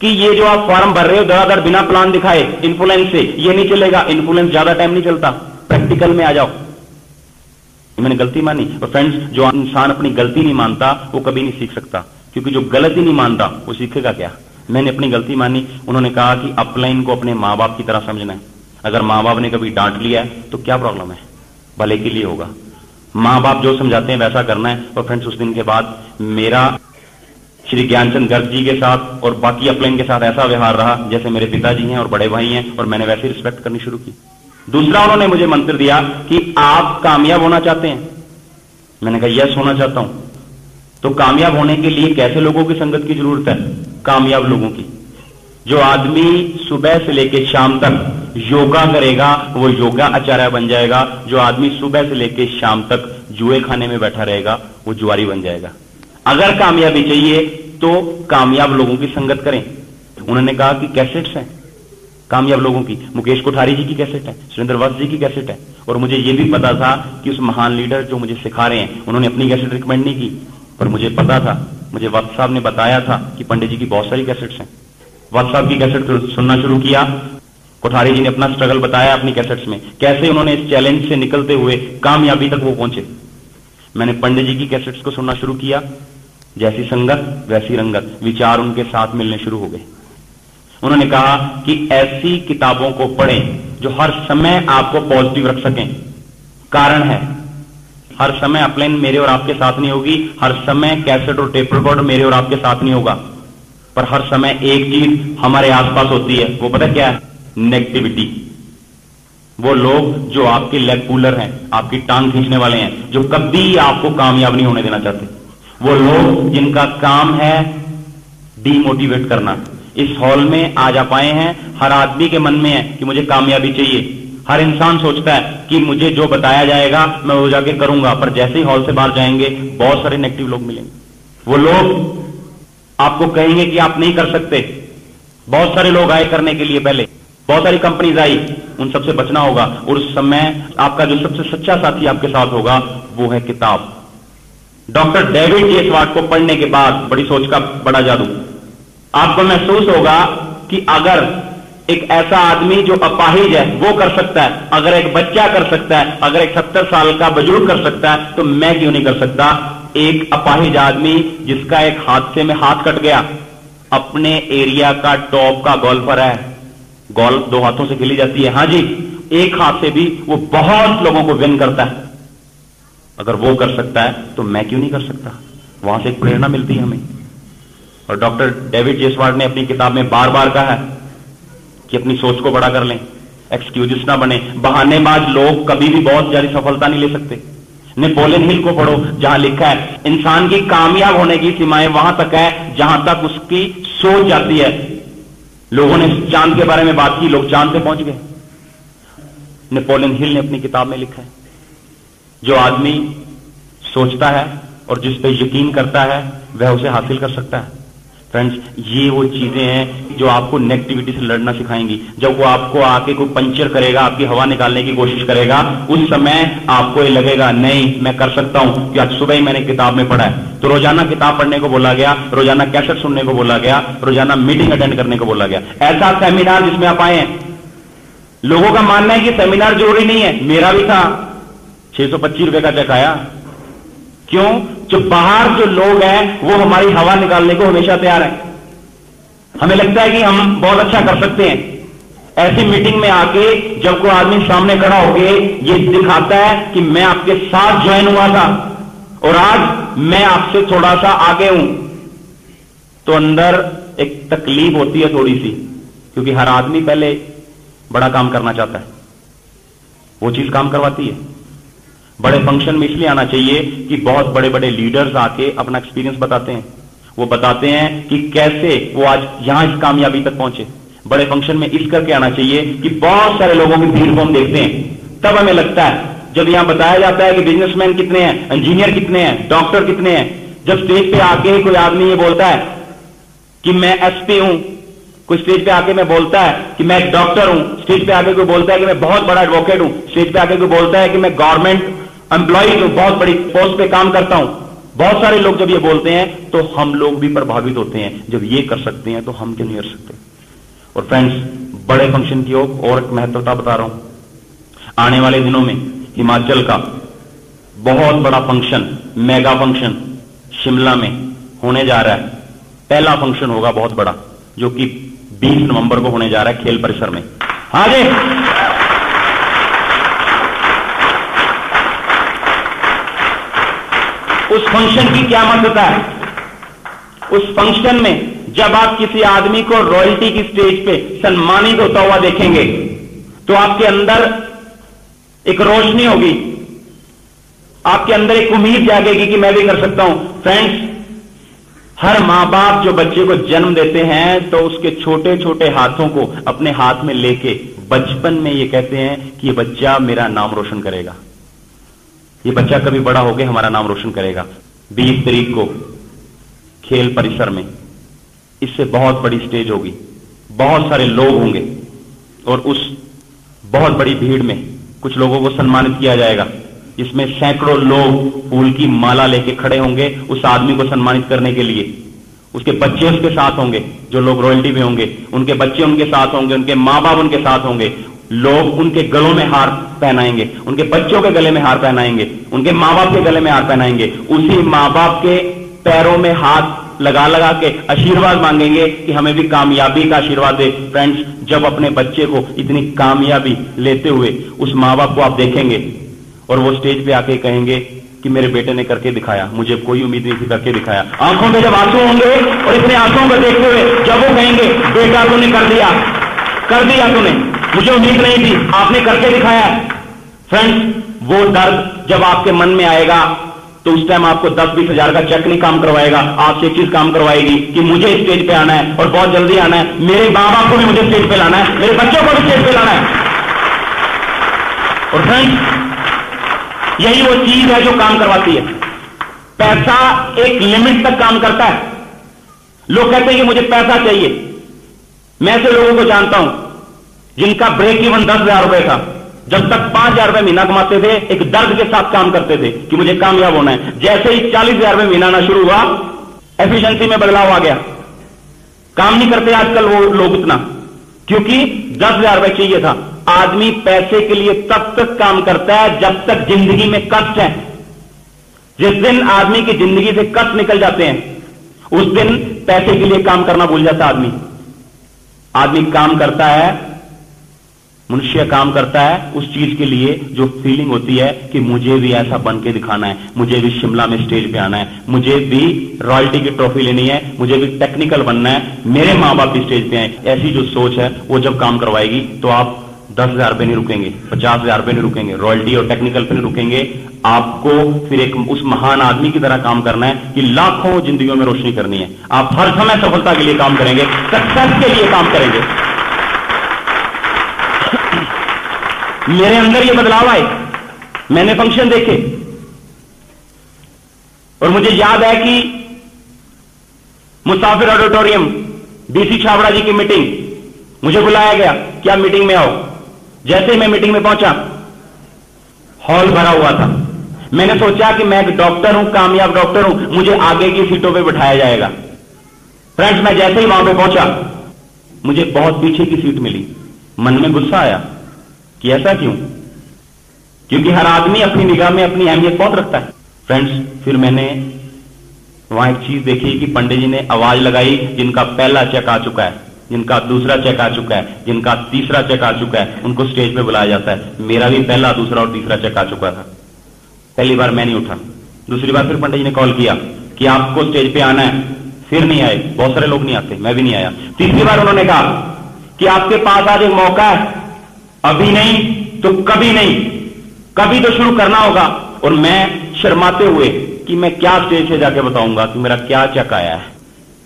कि ये जो आप फॉर्म भर रहे हो दरादर बिना प्लान दिखाए इन्फ्लुएंस से, ये नहीं चलेगा। इन्फ्लुएंस ज्यादा टाइम नहीं चलता, प्रैक्टिकल में आ जाओ। मैंने गलती मानी। और फ्रेंड्स, जो इंसान अपनी गलती नहीं मानता वो कभी नहीं सीख सकता, क्योंकि जो गलती नहीं मानता वो सीखेगा क्या? मैंने अपनी गलती मानी। उन्होंने कहा कि अपलाइन को अपने मां बाप की तरह समझना है। अगर मां बाप ने कभी डांट लिया है तो क्या प्रॉब्लम है, भले के लिए होगा। मां बाप जो समझाते हैं वैसा करना है। और फ्रेंड्स, उस दिन के बाद मेरा श्री ज्ञानचंद गर्ग जी के साथ और बाकी अपलाइन के साथ ऐसा व्यवहार रहा जैसे मेरे पिताजी हैं और बड़े भाई हैं, और मैंने वैसे रिस्पेक्ट करनी शुरू की। दूसरा, उन्होंने मुझे मंत्र दिया कि आप कामयाब होना चाहते हैं? मैंने कहा यस, होना चाहता हूं। तो कामयाब होने के लिए कैसे लोगों की संगत की जरूरत है? कामयाब लोगों की। जो आदमी सुबह से लेकर शाम तक योगा करेगा वो योगा आचार्य बन जाएगा। जो आदमी सुबह से लेकर शाम तक जुए खाने में बैठा रहेगा वो जुआरी बन जाएगा। अगर कामयाबी चाहिए तो कामयाब लोगों की संगत करें। उन्होंने कहा कि कैसेट्स हैं कामयाब लोगों की, मुकेश कोठारी जी की कैसेट है, सुरेंद्र वत्स जी की कैसेट है। और मुझे यह भी पता था कि उस महान लीडर जो मुझे सिखा रहे हैं उन्होंने अपनी कैसेट रिकमेंड नहीं की, पर मुझे पता था, मुझे वत्स साहब ने बताया था कि पंडित जी की बहुत सारी कैसेट्स हैं। वत्स साहब की कैसेट सुनना शुरू किया। कोठारी जी ने अपना स्ट्रगल बताया अपनी कैसेट्स में, कैसे उन्होंने इस चैलेंज से निकलते हुए कामयाबी तक वो पहुंचे। मैंने पंडित जी की कैसेट्स को सुनना शुरू किया। जैसी संगत वैसी रंगत, विचार उनके साथ मिलने शुरू हो गए। उन्होंने कहा कि ऐसी किताबों को पढ़ें जो हर समय आपको पॉजिटिव रख सकें। कारण है, हर समय अपलाइन मेरे और आपके साथ नहीं होगी, हर समय कैसेट और टेप रिकॉर्डर मेरे और आपके साथ नहीं होगा, पर हर समय एक चीज हमारे आसपास होती है। वो पता क्या है? नेगेटिविटी। वो लोग जो आपके लेग पुलर हैं, आपकी टांग खींचने वाले हैं, जो कभी आपको कामयाब नहीं होने देना चाहते। वो लोग जिनका काम है डीमोटिवेट करना। इस हॉल में आज आप आए हैं, हर आदमी के मन में है कि मुझे कामयाबी चाहिए। हर इंसान सोचता है कि मुझे जो बताया जाएगा मैं वो जाके करूंगा, पर जैसे ही हॉल से बाहर जाएंगे बहुत सारे नेगेटिव लोग मिलेंगे। वो लोग आपको कहेंगे कि आप नहीं कर सकते। बहुत सारे लोग आए करने के लिए, पहले बहुत सारी कंपनीज आई, उन सबसे बचना होगा। और उस समय आपका जो सबसे सच्चा साथी आपके साथ होगा वो है किताब। डॉक्टर डेविड जे स्वार्ट को पढ़ने के बाद बड़ी सोच का बड़ा जादू आपको महसूस होगा कि अगर एक ऐसा आदमी जो अपाहिज है वो कर सकता है, अगर एक बच्चा कर सकता है, अगर एक 70 साल का बुजुर्ग कर सकता है, तो मैं क्यों नहीं कर सकता? एक अपाहिज आदमी जिसका एक हादसे में हाथ कट गया, अपने एरिया का टॉप का गोल्फर है। गोल्फ 2 हाथों से खेली जाती है, हां जी, एक हाथ से भी वो बहुत लोगों को विन करता है। अगर वो कर सकता है तो मैं क्यों नहीं कर सकता? वहां से एक प्रेरणा मिलती है हमें। और डॉक्टर डेविड जे स्वार्ट ने अपनी किताब में बार बार कहा है कि अपनी सोच को बड़ा कर लें, एक्सक्यूजेस ना बने। बहानेबाज लोग कभी भी बहुत ज्यादा सफलता नहीं ले सकते। नेपोलियन हिल को पढ़ो, जहां लिखा है इंसान की कामयाब होने की सीमाएं वहां तक है जहां तक उसकी सोच जाती है। लोगों ने चांद के बारे में बात की, लोग चांद पे पहुंच गए। नेपोलियन हिल ने अपनी किताब में लिखा है, जो आदमी सोचता है और जिस पे यकीन करता है वह उसे हासिल कर सकता है। फ्रेंड्स, ये वो चीजें हैं जो आपको नेगेटिविटी से लड़ना सिखाएंगी। जब वो आपको आके कोई पंचर करेगा, आपकी हवा निकालने की कोशिश करेगा, उस समय आपको ये लगेगा नहीं मैं कर सकता हूं, कि आज सुबह ही मैंने किताब में पढ़ा है। तो रोजाना किताब पढ़ने को बोला गया, रोजाना कैसेट सुनने को बोला गया, रोजाना मीटिंग अटेंड करने को बोला गया। ऐसा सेमिनार जिसमें आप आए हैं, लोगों का मानना है कि सेमिनार जरूरी नहीं है, मेरा भी था, 625 रुपए का चेक आया। क्यों? जो बाहर जो लोग हैं वो हमारी हवा निकालने को हमेशा तैयार हैं। हमें लगता है कि हम बहुत अच्छा कर सकते हैं। ऐसी मीटिंग में आके जब कोई आदमी सामने खड़ा होके ये दिखाता है कि मैं आपके साथ ज्वाइन हुआ था और आज मैं आपसे थोड़ा सा आगे हूं, तो अंदर एक तकलीफ होती है थोड़ी सी, क्योंकि हर आदमी पहले बड़ा काम करना चाहता है, वो चीज काम करवाती है। बड़े फंक्शन में इसलिए आना चाहिए कि बहुत बड़े बड़े लीडर्स आके अपना एक्सपीरियंस बताते हैं। वो बताते हैं कि कैसे वो आज यहां इस कामयाबी तक पहुंचे। बड़े फंक्शन में इस करके आना चाहिए कि बहुत सारे लोगों की भीड़ को हम देखते हैं, तब हमें लगता है, जब यहां बताया जाता है कि बिजनेसमैन कितने हैं, इंजीनियर कितने हैं, डॉक्टर कितने हैं, जब स्टेज पे आके कोई आदमी ये बोलता है कि मैं एसपी हूं, कोई स्टेज पे आके मैं बोलता है कि मैं एक डॉक्टर हूं, स्टेज पे आके कोई बोलता है कि मैं बहुत बड़ा एडवोकेट हूं, स्टेज पे आके कोई बोलता है कि मैं गवर्नमेंट एम्प्लॉय हूं, बहुत बड़ी पोस्ट पे काम करता हूं, बहुत सारे लोग जब ये बोलते हैं तो हम लोग भी प्रभावित होते हैं। जब ये कर सकते हैं तो हम क्यों नहीं कर सकते? और फ्रेंड्स, बड़े फंक्शन की और एक महत्वता बता रहा हूं। आने वाले दिनों में हिमाचल का बहुत बड़ा फंक्शन, मेगा फंक्शन शिमला में होने जा रहा है। पहला फंक्शन होगा बहुत बड़ा, जो कि 20 नवंबर को होने जा रहा है खेल परिसर में। हाँ जी, उस फंक्शन की क्या महत्वता है? उस फंक्शन में जब आप किसी आदमी को रॉयल्टी की स्टेज पे सम्मानित होता हुआ देखेंगे तो आपके अंदर एक रोशनी होगी, आपके अंदर एक उम्मीद जागेगी कि मैं भी कर सकता हूं। फ्रेंड्स, हर मां बाप जो बच्चे को जन्म देते हैं तो उसके छोटे छोटे हाथों को अपने हाथ में लेके बचपन में ये कहते हैं कि ये बच्चा मेरा नाम रोशन करेगा, ये बच्चा कभी बड़ा होकर हमारा नाम रोशन करेगा। 20 तारीख को खेल परिसर में, इससे बहुत बड़ी स्टेज होगी, बहुत सारे लोग होंगे और उस बहुत बड़ी भीड़ में कुछ लोगों को सम्मानित किया जाएगा, जिसमें सैकड़ों लोग फूल की माला लेके खड़े होंगे उस आदमी को सम्मानित करने के लिए। उसके बच्चे उसके साथ होंगे, जो लोग रॉयल्टी में होंगे उनके बच्चे उनके साथ होंगे, उनके मां बाप उनके साथ होंगे, लोग उनके गलों में हार पहनाएंगे, उनके बच्चों के गले में हार पहनाएंगे, उनके मां बाप के गले में हार पहनाएंगे, उसी मां बाप के पैरों में हाथ लगा लगा के आशीर्वाद मांगेंगे कि हमें भी कामयाबी का आशीर्वाद दे। फ्रेंड्स, जब अपने बच्चे को इतनी कामयाबी लेते हुए उस मां बाप को आप देखेंगे और वो स्टेज पे आके कहेंगे कि मेरे बेटे ने करके दिखाया, मुझे कोई उम्मीद नहीं थी, करके दिखाया, आंखों में जब आंसू होंगे और इतने आंसुओं को देखते हुए जब वो कहेंगे बेटा तूने कर दिया तूने, मुझे उम्मीद नहीं थी, आपने करके दिखाया। फ्रेंड्स, वो दर्द जब आपके मन में आएगा तो उस टाइम आपको 10-20 हजार का चेक नहीं काम करवाएगा, आपसे एक चीज काम करवाएगी कि मुझे स्टेज पे आना है और बहुत जल्दी आना है, मेरे मां बाप को भी मुझे स्टेज पे लाना है, मेरे बच्चों को भी स्टेज पे लाना है। और फ्रेंड्स, यही वो चीज है जो काम करवाती है। पैसा एक लिमिट तक काम करता है। लोग कहते हैं कि मुझे पैसा चाहिए। मैं ऐसे लोगों को जानता हूं जिनका ब्रेक इवन 10,000 रुपए था, जब तक 5,000 रुपए महीना कमाते थे एक दर्द के साथ काम करते थे कि मुझे कामयाब होना है। जैसे ही 40,000 रुपए महीना आना शुरू हुआ, एफिशिएंसी में बदलाव आ गया, काम नहीं करते आजकल वो लोग इतना, क्योंकि 10,000 रुपए चाहिए था। आदमी पैसे के लिए तब तक काम करता है जब तक जिंदगी में कष्ट है। जिस दिन आदमी की जिंदगी से कष्ट निकल जाते हैं उस दिन पैसे के लिए काम करना भूल जाता है। आदमी काम करता है, मनुष्य काम करता है उस चीज के लिए जो फीलिंग होती है कि मुझे भी ऐसा बन के दिखाना है, मुझे भी शिमला में स्टेज पे आना है, मुझे भी रॉयल्टी की ट्रॉफी लेनी है, मुझे भी टेक्निकल बनना है, मेरे मां बाप भी स्टेज पे आए। ऐसी जो सोच है वो जब काम करवाएगी तो आप 10,000 रुपए नहीं रुकेंगे, 50,000 रुपए नहीं रुकेंगे, रॉयल्टी और टेक्निकल पे नहीं रुकेंगे। आपको फिर एक उस महान आदमी की तरह काम करना है कि लाखों जिंदगियों में रोशनी करनी है। आप हर समय सफलता के लिए काम करेंगे, सक्सेस के लिए काम करेंगे। मेरे अंदर ये बदलाव आए, मैंने फंक्शन देखे और मुझे याद है कि मुसाफिर ऑडिटोरियम, डीसी छाबड़ा जी की मीटिंग, मुझे बुलाया गया कि आप मीटिंग में आओ। जैसे ही मैं मीटिंग में पहुंचा, हॉल भरा हुआ था। मैंने सोचा कि मैं एक डॉक्टर हूं, कामयाब डॉक्टर हूं, मुझे आगे की सीटों पे बिठाया जाएगा। फ्रेंड्स, मैं जैसे ही वहां पे पहुंचा, मुझे बहुत पीछे की सीट मिली। मन में गुस्सा आया कि ऐसा क्यों, क्योंकि हर आदमी अपनी निगाह में अपनी अहमियत बहुत रखता है। फ्रेंड्स, फिर मैंने वहां एक चीज देखी कि पंडित जी ने आवाज लगाई, जिनका पहला चेक आ चुका है, जिनका दूसरा चेक आ चुका है, जिनका तीसरा चेक आ चुका है, उनको स्टेज पे बुलाया जाता है। मेरा भी पहला, दूसरा और तीसरा चेक आ चुका था। पहली बार मैं नहीं उठा। दूसरी बार फिर पंडित जी ने कॉल किया कि आपको स्टेज पे आना है, फिर नहीं आए। बहुत सारे लोग नहीं आते, मैं भी नहीं आया। तीसरी बार उन्होंने कहा कि आपके पास आज एक मौका है, अभी नहीं तो कभी नहीं, कभी तो शुरू करना होगा। और मैं शर्माते हुए कि मैं क्या स्टेज से जाके बताऊंगा कि मेरा क्या चेक आया है,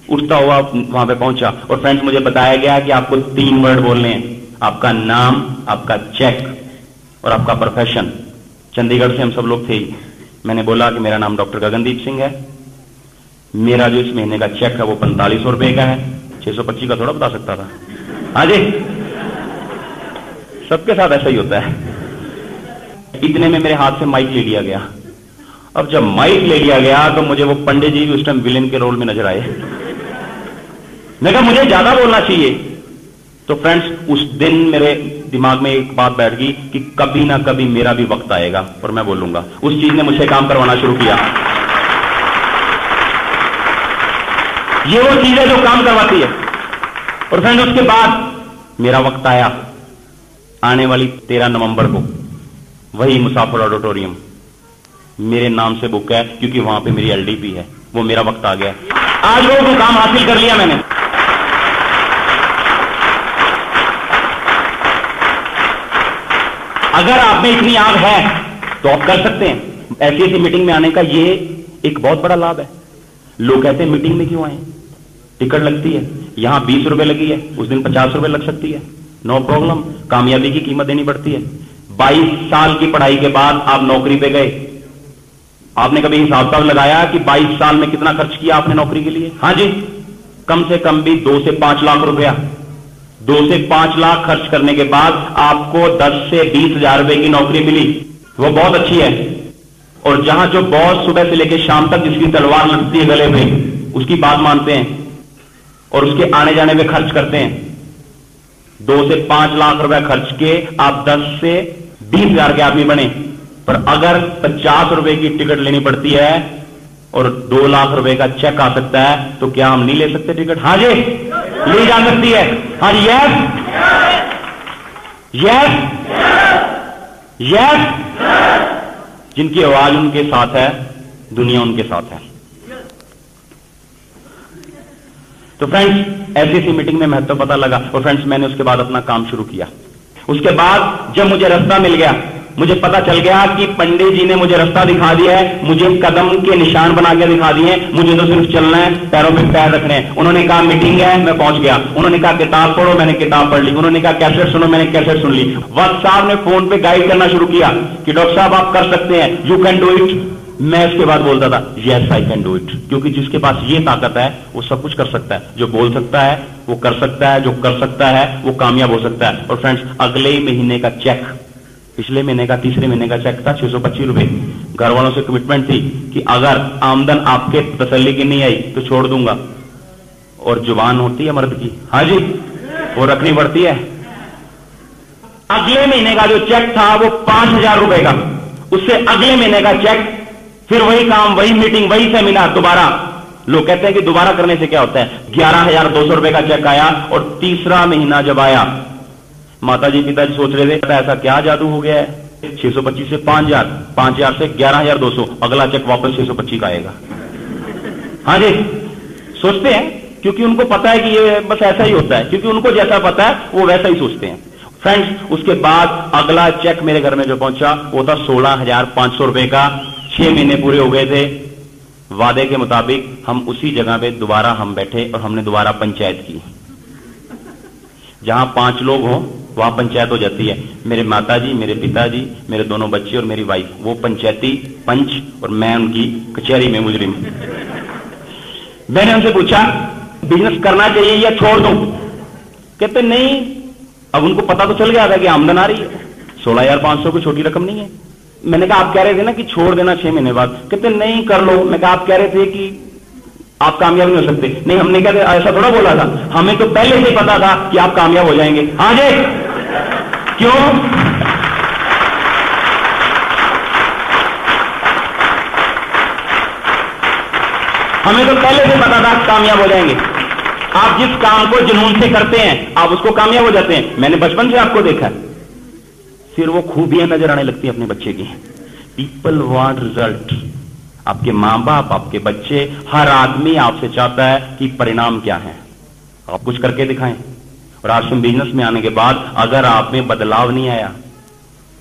उठता हुआ वहां पे पहुंचा। और फ्रेंड्स, मुझे बताया गया कि आपको 3 वर्ड बोलने हैं, आपका नाम, आपका चेक और आपका प्रोफेशन। चंडीगढ़ से हम सब लोग थे। मैंने बोला कि मेरा नाम डॉक्टर गगनदीप सिंह है, मेरा जो इस महीने का चेक है वो 4500 रुपए का है। 625 का थोड़ा बता सकता था। हाँ जी, सबके साथ ऐसा ही होता है। इतने में मेरे हाथ से माइक ले लिया गया। अब जब माइक ले लिया गया तो मुझे वो पंडित जी भी उस टाइम विलेन के रोल में नजर आए। मैं कहा मुझे ज्यादा बोलना चाहिए। तो फ्रेंड्स, उस दिन मेरे दिमाग में एक बात बैठ गई कि कभी ना कभी मेरा भी वक्त आएगा और मैं बोलूंगा। उस चीज ने मुझे काम करवाना शुरू किया। ये वो चीज है जो काम करवाती है। और फ्रेंड्स, उसके बाद मेरा वक्त आया। आने वाली 13 नवंबर को वही मुसाफिर ऑडिटोरियम मेरे नाम से बुक है, क्योंकि वहां पे मेरी एलडीपी है। वो मेरा वक्त आ गया। आज वो मुकाम हासिल कर लिया मैंने। अगर आप में इतनी आग है तो आप कर सकते हैं। ऐसी ऐसी मीटिंग में आने का ये एक बहुत बड़ा लाभ है। लोग कहते हैं मीटिंग में क्यों आए, टिकट लगती है, यहां 20 रुपए लगी है, उस दिन 50 रुपए लग सकती है, नो प्रॉब्लम। कामयाबी की कीमत देनी पड़ती है। 22 साल की पढ़ाई के बाद आप नौकरी पे गए। आपने कभी हिसाब किताब लगाया कि 22 साल में कितना खर्च किया आपने नौकरी के लिए? हां जी, कम से कम भी 2 से 5 लाख रुपया। 2 से 5 लाख खर्च करने के बाद आपको 10 से 20 हजार रुपए की नौकरी मिली। वो बहुत अच्छी है। और जहां जो बॉस सुबह से लेकर शाम तक जिसकी तलवार लटकती है गले पे, उसकी बात मानते हैं और उसके आने जाने पे खर्च करते हैं। 2 से 5 लाख रुपए खर्च के आप 10 से 20 हजार के आदमी बने। पर अगर 50 रुपए की टिकट लेनी पड़ती है और 2 लाख रुपए का चेक आ सकता है, तो क्या हम नहीं ले सकते टिकट? हाँ जी, ली जा सकती है। हाँ जी, यस यस यस। जिनकी आवाज उनके साथ है, दुनिया उनके साथ है। तो फ्रेंड्स, ऐसी सी मीटिंग में महत्व पता लगा। और फ्रेंड्स, मैंने उसके बाद अपना काम शुरू किया। उसके बाद जब मुझे रास्ता मिल गया, मुझे पता चल गया कि पंडित जी ने मुझे रास्ता दिखा दिया है, मुझे कदम के निशान बना के दिखा दिए हैं, मुझे तो सिर्फ चलना है, पैरों पे पैर रखने हैं। उन्होंने कहा मीटिंग है, मैं पहुंच गया। उन्होंने कहा किताब पढ़ो, मैंने किताब पढ़ ली। उन्होंने कहा कैसेट सुनो, मैंने कैसेट सुन ली। वक्त साहब ने फोन पे गाइड करना शुरू किया कि डॉक्टर साहब आप कर सकते हैं, यू कैन डू इट। मैं उसके बाद बोलता था yes I can do it, क्योंकि जिसके पास ये ताकत है वो सब कुछ कर सकता है। जो बोल सकता है वो कर सकता है, जो कर सकता है वो कामयाब हो सकता है। और फ्रेंड्स, अगले ही महीने का चेक, पिछले महीने का तीसरे महीने का चेक था 625 रुपए। घर वालों से कमिटमेंट थी कि अगर आमदन आपके तसल्ली की नहीं आई तो छोड़ दूंगा। और जुबान होती है मर्द की, हाँ जी, वो रखनी पड़ती है। अगले महीने का जो चेक था वो 5000 रुपए का। उससे अगले महीने का चेक, फिर वही काम, वही मीटिंग, वही सेमिनार दोबारा। लोग कहते हैं कि दोबारा करने से क्या होता है। 11,200 रुपए का चेक आया। और तीसरा महीना जब आया, माताजी पिताजी सोच रहे थे ऐसा क्या जादू हो गया है। 625 से 5000, 5000 से 11,200, अगला चेक वापस 625 का आएगा। हाँ जी, सोचते हैं क्योंकि उनको पता है कि ये बस ऐसा ही होता है, क्योंकि उनको जैसा पता है वो वैसा ही सोचते हैं। फ्रेंड्स, उसके बाद अगला चेक मेरे घर में जो पहुंचा वो था 16,500 रुपए का। 6 महीने पूरे हो गए थे। वादे के मुताबिक हम उसी जगह पे दोबारा हम बैठे और हमने दोबारा पंचायत की। जहां 5 लोग हों वहां पंचायत हो जाती है। मेरे माताजी, मेरे पिताजी, मेरे दोनों बच्चे और मेरी वाइफ, वो पंचायती पंच और मैं उनकी कचहरी में मुजरिम। मैंने उनसे पूछा बिजनेस करना चाहिए या छोड़ दूं? कहते नहीं। अब उनको पता तो चल गया था कि आमदन आ रही है, 16,500 कोई छोटी रकम नहीं है। मैंने कहा आप कह रहे थे ना कि छोड़ देना 6 महीने बाद। कहते नहीं कर लो। मैं कहा आप कह रहे थे कि आप कामयाब नहीं हो सकते। नहीं, हमने क्या ऐसा थोड़ा बोला था, हमें तो पहले से पता था कि आप कामयाब हो जाएंगे। हाँ जी, क्यों? हमें तो पहले से पता था कामयाब हो जाएंगे। आप जिस काम को जुनून से करते हैं आप उसको कामयाब हो जाते हैं। मैंने बचपन से आपको देखा है। फिर वो खूबियां नजर आने लगती है अपने बच्चे की। People want result. आपके मां बाप, आपके बच्चे, हर आदमी आपसे चाहता है कि परिणाम क्या है, आप कुछ करके दिखाएं। और आज तुम बिजनेस में आने के बाद अगर आप में बदलाव नहीं आया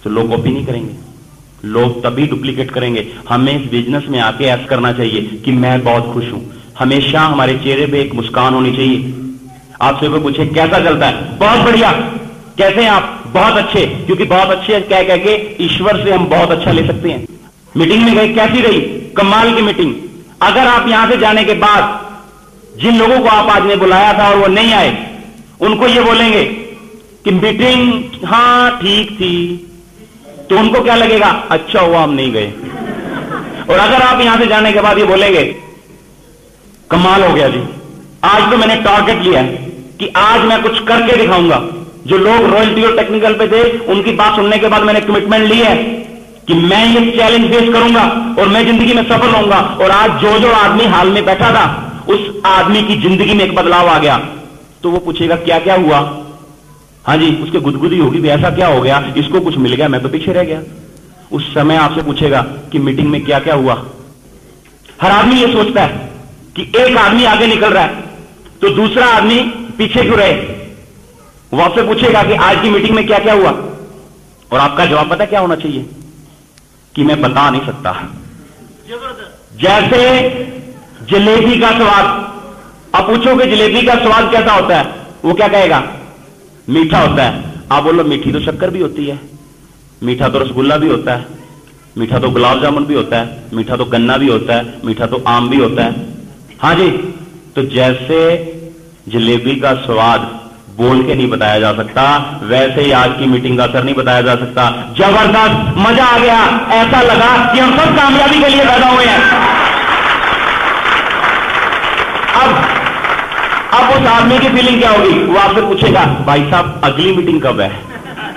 तो लोग कॉपी नहीं करेंगे, लोग तभी डुप्लीकेट करेंगे। हमें इस बिजनेस में आके ऐसा करना चाहिए कि मैं बहुत खुश हूं। हमेशा हमारे चेहरे पे एक मुस्कान होनी चाहिए। आपसे कोई पूछे कैसा चलता है, बहुत बढ़िया। कैसे हैं आप? बहुत अच्छे। क्योंकि बहुत अच्छे कह कह के ईश्वर से हम बहुत अच्छा ले सकते हैं। मीटिंग में गए, कैसी रही? कमाल की मीटिंग। अगर आप यहां से जाने के बाद जिन लोगों को आप आज ने बुलाया था और वो नहीं आए, उनको ये बोलेंगे कि मीटिंग हाँ ठीक थी, तो उनको क्या लगेगा? अच्छा हुआ हम नहीं गए। और अगर आप यहां से जाने के बाद ये बोलेंगे कमाल हो गया जी, आज तो मैंने टारगेट लिया है कि आज मैं कुछ करके दिखाऊंगा। जो लोग रॉयल्टी और टेक्निकल पे थे उनकी बात सुनने के बाद मैंने कमिटमेंट ली है कि मैं ये चैलेंज फेस करूंगा और मैं जिंदगी में सफल होऊंगा। और आज जो जो आदमी हाल में बैठा था उस आदमी की जिंदगी में एक बदलाव आ गया, तो वो पूछेगा क्या क्या हुआ? हाँ जी, उसके गुदगुदी होगी भी ऐसा क्या हो गया, इसको कुछ मिल गया, मैं तो पीछे रह गया। उस समय आपसे पूछेगा कि मीटिंग में क्या क्या हुआ। हर आदमी ये सोचता है कि एक आदमी आगे निकल रहा है तो दूसरा आदमी पीछे क्यों रहे। वो आपसे पूछेगा कि आज की मीटिंग में क्या क्या हुआ, और आपका जवाब पता क्या होना चाहिए? कि मैं बता नहीं सकता। जैसे जलेबी का स्वाद, आप पूछोगे जलेबी का स्वाद कैसा होता है, वो क्या कहेगा? मीठा होता है। आप बोलो मीठी तो शक्कर भी होती है, मीठा तो रसगुल्ला भी होता है, मीठा तो गुलाब जामुन भी होता है, मीठा तो गन्ना भी होता है, मीठा तो आम भी होता है। हाँ जी, तो जैसे जलेबी का स्वाद बोल के नहीं बताया जा सकता, वैसे ही आज की मीटिंग का असर नहीं बताया जा सकता। जबरदस्त, मजा आ गया, ऐसा लगा कि हम सब कामयाबी के लिए पैदा हुए हैं। अब उस आदमी की फीलिंग क्या होगी? वो आपसे पूछेगा भाई साहब अगली मीटिंग कब है?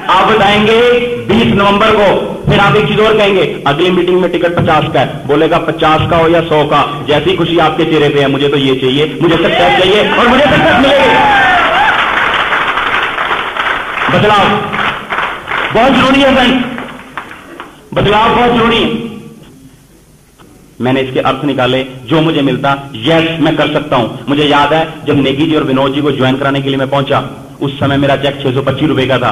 आप बताएंगे 20 नवंबर को। फिर आप एक चीज और कहेंगे, अगली मीटिंग में टिकट 50 का है। बोलेगा 50 का हो या 100 का, जैसी खुशी आपके चेहरे पे है, मुझे तो ये चाहिए, मुझे सक्सेस चाहिए और मुझे सक्सेस मिलेगी। बदलाव बहुत जरूरी है फ्रेंड्स, बदलाव बहुत जरूरी है। मैंने इसके अर्थ निकाले, जो मुझे मिलता, यस मैं कर सकता हूं। मुझे याद है जब नेगी जी और विनोद जी को ज्वाइन कराने के लिए मैं पहुंचा, उस समय मेरा चेक 625 रुपए का था,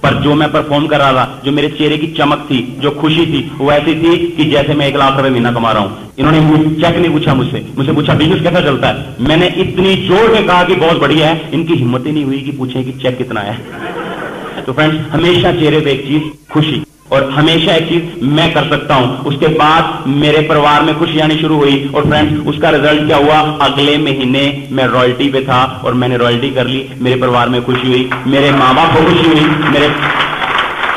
पर जो मैं परफॉर्म कर रहा था, जो मेरे चेहरे की चमक थी, जो खुशी थी, वो ऐसी थी कि जैसे मैं 1 लाख रुपए महीना कमा रहा हूं। इन्होंने चेक नहीं पूछा मुझसे पूछा बिजनेस कैसा चलता है। मैंने इतनी जोर में कहा कि बहुत बढ़िया है, इनकी हिम्मत ही नहीं हुई कि पूछे कि चेक कितना है। तो फ्रेंड्स, हमेशा चेहरे पे एक चीज खुशी, और हमेशा एक चीज मैं कर सकता हूं। उसके बाद मेरे परिवार में खुशी आनी शुरू हुई, और फ्रेंड्स उसका रिजल्ट क्या हुआ? अगले महीने मैं रॉयल्टी पे था और मैंने रॉयल्टी कर ली। मेरे परिवार में खुशी हुई, मेरे माँ बाप को खुशी हुई,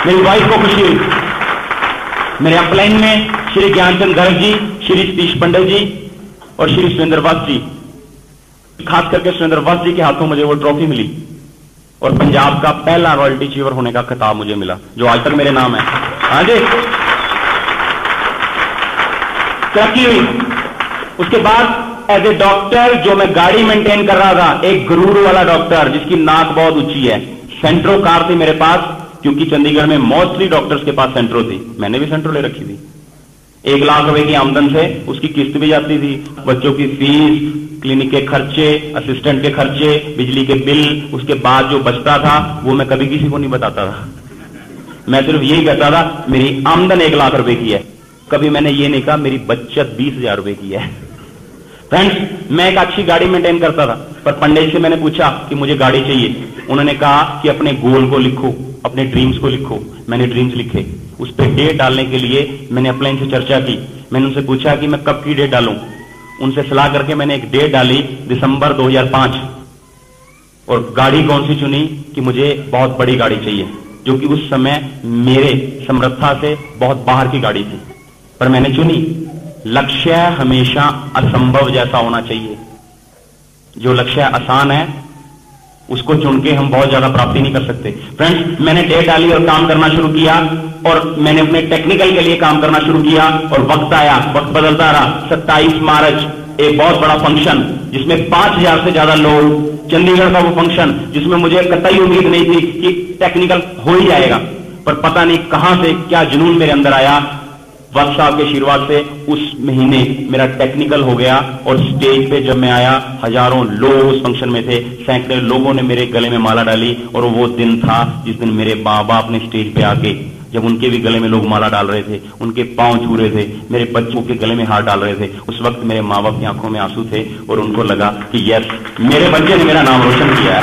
मेरी वाइफ को खुशी हुई। मेरे अपलाइन में श्री ज्ञानचंद गर्ग जी, श्री सतीश पंडित जी और श्री सुरेंद्र वत्स जी, खास करके सुरेंद्र वत्स जी के हाथों मुझे वो ट्रॉफी मिली और पंजाब का पहला रॉयल्टी अचीवर होने का खिताब मुझे मिला, जो आज तक मेरे नाम है। हाँ जी, तरक्की हुई। उसके बाद एज ए डॉक्टर, जो मैं गाड़ी मेंटेन कर रहा था, एक गुरूर वाला डॉक्टर जिसकी नाक बहुत ऊंची है, सेंट्रो कार थी मेरे पास, क्योंकि चंडीगढ़ में मोस्टली डॉक्टर्स के पास सेंट्रो थी। मैंने भी सेंट्रो ले रखी थी। 1 लाख रुपए की आमदन से उसकी किस्त भी जाती थी, बच्चों की फीस, क्लिनिक के खर्चे, असिस्टेंट के खर्चे, बिजली के बिल, उसके बाद जो बचता था वो मैं कभी किसी को नहीं बताता था। मैं सिर्फ यही कहता था मेरी आमदन 1 लाख रुपए की है। कभी मैंने ये नहीं कहा मेरी बचत 20,000 रुपए की है। फ्रेंड्स, मैं एक अच्छी गाड़ी मेंटेन करता था, पर पंडित से मैंने पूछा कि मुझे गाड़ी चाहिए। उन्होंने कहा कि अपने गोल को लिखो, अपने ड्रीम्स को लिखो। मैंने ड्रीम्स लिखे, उस पर डेट डालने के लिए मैंने अपलाइन से चर्चा की। मैंने उनसे पूछा कि मैं कब की डेट डालूं। उनसे सलाह करके मैंने एक डेट डाली दिसंबर 2005, और गाड़ी कौन सी चुनी कि मुझे बहुत बड़ी गाड़ी चाहिए, जो कि उस समय मेरे समर्था से बहुत बाहर की गाड़ी थी। पर मैंने चुनी, लक्ष्य हमेशा असंभव जैसा होना चाहिए। जो लक्ष्य आसान है उसको चुन के हम बहुत ज्यादा प्राप्ति नहीं कर सकते। फ्रेंड्स, मैंने डेट डाली और काम करना शुरू किया, और मैंने अपने टेक्निकल के लिए काम करना शुरू किया, और वक्त आया, वक्त बदलता रहा। 27 मार्च एक बहुत बड़ा फंक्शन जिसमें 5000 से ज्यादा लोग, चंडीगढ़ का वो फंक्शन जिसमें मुझे कतई उम्मीद नहीं थी कि टेक्निकल हो ही जाएगा, पर पता नहीं कहां से क्या जुनून मेरे अंदर आया। वक्त साहब के आशीर्वाद से उस महीने मेरा टेक्निकल हो गया, और स्टेज पे जब मैं आया, हजारों लोग उस फंक्शन में थे, सैकड़ों लोगों ने मेरे गले में माला डाली। और वो दिन था जिस दिन मेरे बाबा अपने स्टेज पे आके, जब उनके भी गले में लोग माला डाल रहे थे, उनके पांव छू रहे थे, मेरे बच्चों के गले में हाथ डाल रहे थे, उस वक्त मेरे माँ बाप की आंखों में आंसू थे, और उनको लगा कि यस, मेरे बच्चे ने मेरा नाम रोशन किया है।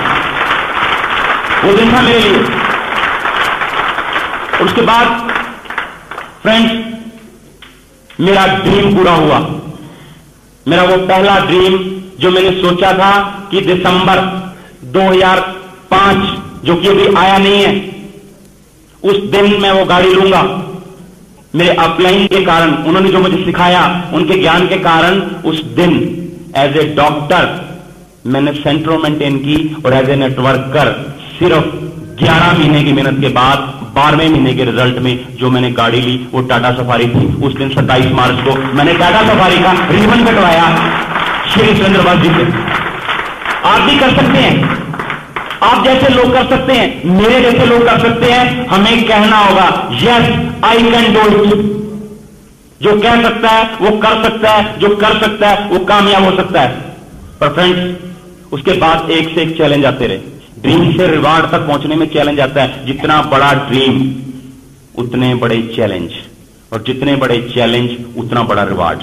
वो दिन था मेरे लिए। उसके बाद फ्रेंड्स, मेरा ड्रीम पूरा हुआ। मेरा वो पहला ड्रीम जो मैंने सोचा था कि दिसंबर 2005, जो कि अभी आया नहीं है, उस दिन मैं वो गाड़ी लूंगा। मेरे अपलाइन के कारण, उन्होंने जो मुझे सिखाया, उनके ज्ञान के कारण, उस दिन एज ए डॉक्टर मैंने सेंट्रो मेंटेन की, और एज ए नेटवर्कर सिर्फ 11 महीने की मेहनत के बाद 12वें महीने के रिजल्ट में जो मैंने गाड़ी ली वो टाटा सफारी थी। उस दिन 27 मार्च को मैंने टाटा सफारी का रिबन कटवाया श्री चंद्रबास जी से। आप भी कर सकते हैं, आप जैसे लोग कर सकते हैं, मेरे जैसे लोग कर सकते हैं। हमें कहना होगा yes I can do it. जो कह सकता है वो कर सकता है, जो कर सकता है वो कामयाब हो सकता है। पर फ्रेंड्स, उसके बाद एक से एक चैलेंज आते रहे। ड्रीम से रिवार्ड तक पहुंचने में चैलेंज आता है। जितना बड़ा ड्रीम उतने बड़े चैलेंज, और जितने बड़े चैलेंज उतना बड़ा रिवार्ड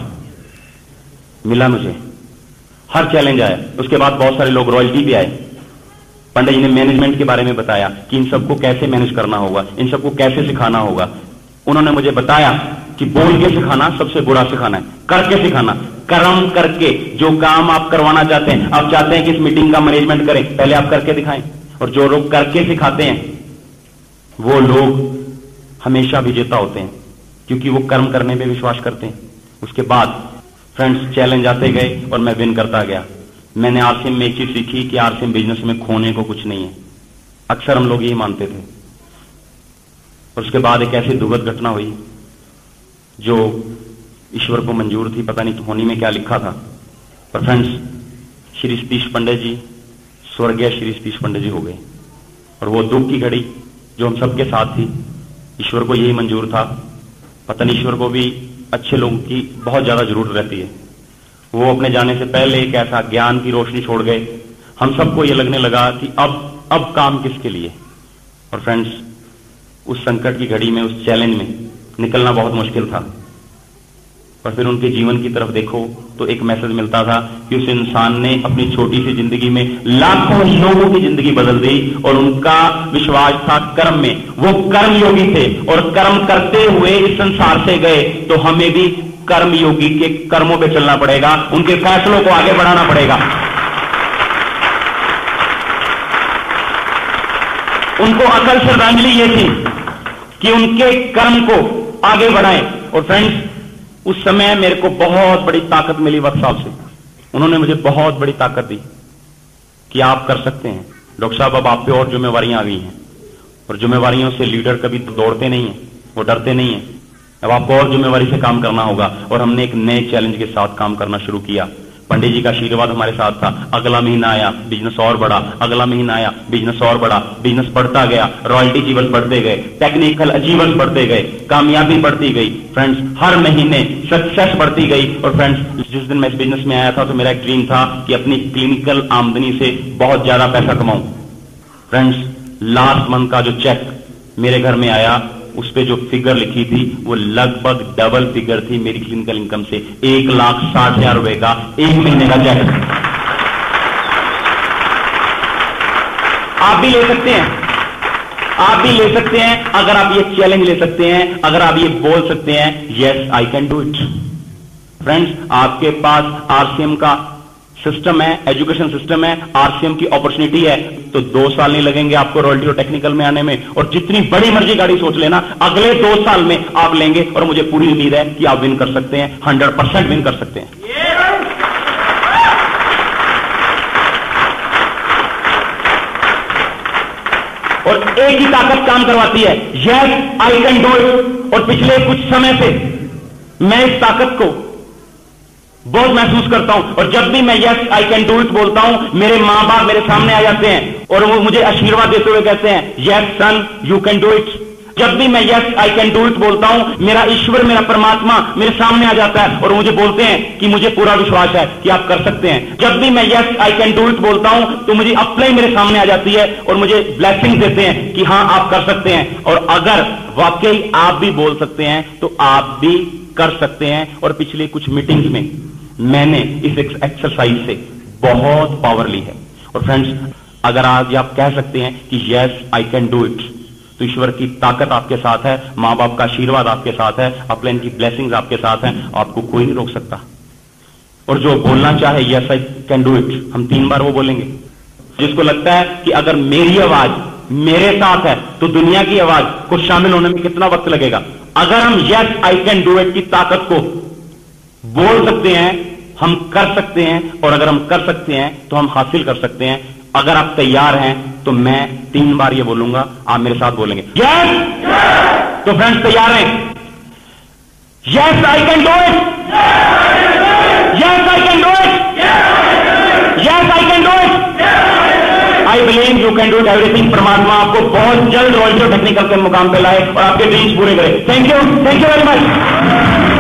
मिला मुझे। हर चैलेंज आया, उसके बाद बहुत सारे लोग रॉयल्टी भी आए। पंडित जी ने मैनेजमेंट के बारे में बताया कि इन सबको कैसे मैनेज करना होगा, इन सबको कैसे सिखाना होगा। उन्होंने मुझे बताया कि बोल के सिखाना सबसे बुरा सिखाना है, करके सिखाना, कर्म करके। जो काम आप करवाना चाहते हैं, आप चाहते हैं कि इस मीटिंग का मैनेजमेंट करें, पहले आप करके दिखाएं। और जो लोग करके सिखाते हैं वो लोग हमेशा विजेता होते हैं, क्योंकि वो कर्म करने पे विश्वास करते हैं। उसके बाद फ्रेंड्स, चैलेंज आते गए और मैं विन करता गया। मैंने आरसीएम में एक चीज सीखी कि आरसीएम बिजनेस में खोने को कुछ नहीं है। अक्सर हम लोग यही मानते थे। और उसके बाद एक ऐसी दुखद घटना हुई जो ईश्वर को मंजूर थी, पता नहीं होनी में क्या लिखा था। पर फ्रेंड्स, श्री सतीश पंडित जी, स्वर्गीय श्री सतीश पंडित जी हो गए। और वो दुख की घड़ी जो हम सबके साथ थी, ईश्वर को यही मंजूर था। पता नहीं ईश्वर को भी अच्छे लोगों की बहुत ज्यादा जरूरत रहती है। वो अपने जाने से पहले एक ऐसा ज्ञान की रोशनी छोड़ गए। हम सबको ये लगने लगा कि अब काम किसके लिए। और फ्रेंड्स, उस संकट की घड़ी में, उस चैलेंज में निकलना बहुत मुश्किल था। पर फिर उनके जीवन की तरफ देखो तो एक मैसेज मिलता था कि उस इंसान ने अपनी छोटी सी जिंदगी में लाखों लोगों की जिंदगी बदल दी। और उनका विश्वास था कर्म में। वो कर्म योगी थे और कर्म करते हुए इस संसार से गए। तो हमें भी कर्म योगी के कर्मों पे चलना पड़ेगा, उनके फैसलों को आगे बढ़ाना पड़ेगा। उनको अकल श्रद्धांजलि ये थी कि उनके कर्म को आगे बढ़ाएं। और फ्रेंड्स, उस समय मेरे को बहुत बड़ी ताकत मिली वक्त साहब से। उन्होंने मुझे बहुत बड़ी ताकत दी कि आप कर सकते हैं डॉक्टर साहब। अब आप पे और जिम्मेवारियां आ गई हैं, और जिम्मेवारियों से लीडर कभी तो दौड़ते नहीं है, वो डरते नहीं है। अब आपको और जिम्मेवारी से काम करना होगा। और हमने एक नए चैलेंज के साथ काम करना शुरू किया। पंडित जी का आशीर्वाद हमारे साथ था। अगला महीना आया, बिजनेस और बढ़ा। अगला महीना आया, बिजनेस और बढ़ा। बिजनेस बढ़ता गया, रॉयल्टी अचीवर्स बढ़ते गए, टेक्निकल अचीवर्स बढ़ते गए, कामयाबी बढ़ती गई। फ्रेंड्स, हर महीने सक्सेस बढ़ती गई। और फ्रेंड्स, जिस दिन मैं इस बिजनेस में आया था तो मेरा एक ड्रीम था कि अपनी क्लिनिकल आमदनी से बहुत ज्यादा पैसा कमाऊं। फ्रेंड्स, लास्ट मंथ का जो चेक मेरे घर में आया, उस पे जो फिगर लिखी थी वो लगभग डबल फिगर थी मेरी क्लिनिकल इनकम से। 1,60,000 रुपए का एक महीने का चेक। आप भी ले सकते हैं, आप भी ले सकते हैं अगर आप ये चैलेंज ले सकते हैं, अगर आप ये बोल सकते हैं yes I can do it. Friends, आपके पास आरसीएम का सिस्टम है, एजुकेशन सिस्टम है, आरसीएम की अपॉर्चुनिटी है, तो 2 साल नहीं लगेंगे आपको रॉयल्टी और टेक्निकल में आने में। और जितनी बड़ी मर्जी गाड़ी सोच लेना, अगले 2 साल में आप लेंगे और मुझे पूरी उम्मीद है कि आप विन कर सकते हैं, 100% विन कर सकते हैं। और एक ही ताकत काम करवाती है, yes I can do it. और पिछले कुछ समय से मैं इस ताकत को बहुत महसूस करता हूं, और जब भी मैं yes I can do it बोलता हूं, मेरे मां बाप मेरे सामने आ जाते हैं और वो मुझे आशीर्वाद देते हुए कहते हैं, yes son you can do it. जब भी मैं yes I can do it बोलता हूं, मेरा ईश्वर, मेरा परमात्मा मेरे सामने आ जाता है और मुझे बोलते हैं कि मुझे पूरा विश्वास है कि आप कर सकते हैं। जब भी मैं yes I can do it बोलता हूं, तो मुझे अप्लाई मेरे सामने आ जाती है और मुझे ब्लेसिंग देते हैं कि हां आप कर सकते हैं। और अगर वाकई आप भी बोल सकते हैं तो आप भी कर सकते हैं। और पिछले कुछ मीटिंग्स में मैंने इस एक्सरसाइज से बहुत पावर ली है। और फ्रेंड्स, अगर आज आप कह सकते हैं कि yes I can do it, तो ईश्वर की ताकत आपके साथ है, मां बाप का आशीर्वाद आपके साथ है, अपने की ब्लेसिंग्स आपके साथ हैं, आपको कोई नहीं रोक सकता। और जो बोलना चाहे yes I can do it, हम 3 बार वो बोलेंगे। जिसको लगता है कि अगर मेरी आवाज मेरे साथ है तो दुनिया की आवाज को शामिल होने में कितना वक्त लगेगा, अगर हम yes I can do it की ताकत को बोल सकते हैं, हम कर सकते हैं। और अगर हम कर सकते हैं तो हम हासिल कर सकते हैं। अगर आप तैयार हैं तो मैं 3 बार ये बोलूंगा, आप मेरे साथ बोलेंगे यस। तो फ्रेंड्स, तैयार हैं? Yes I can do it, yes I can do it, yes I can do it, I believe you can do it everything. परमात्मा आपको बहुत जल्द रॉयल्टी और टेक्निकल के मुकाम पे लाए और आपके ड्रीम्स पूरे करे। Thank you very much.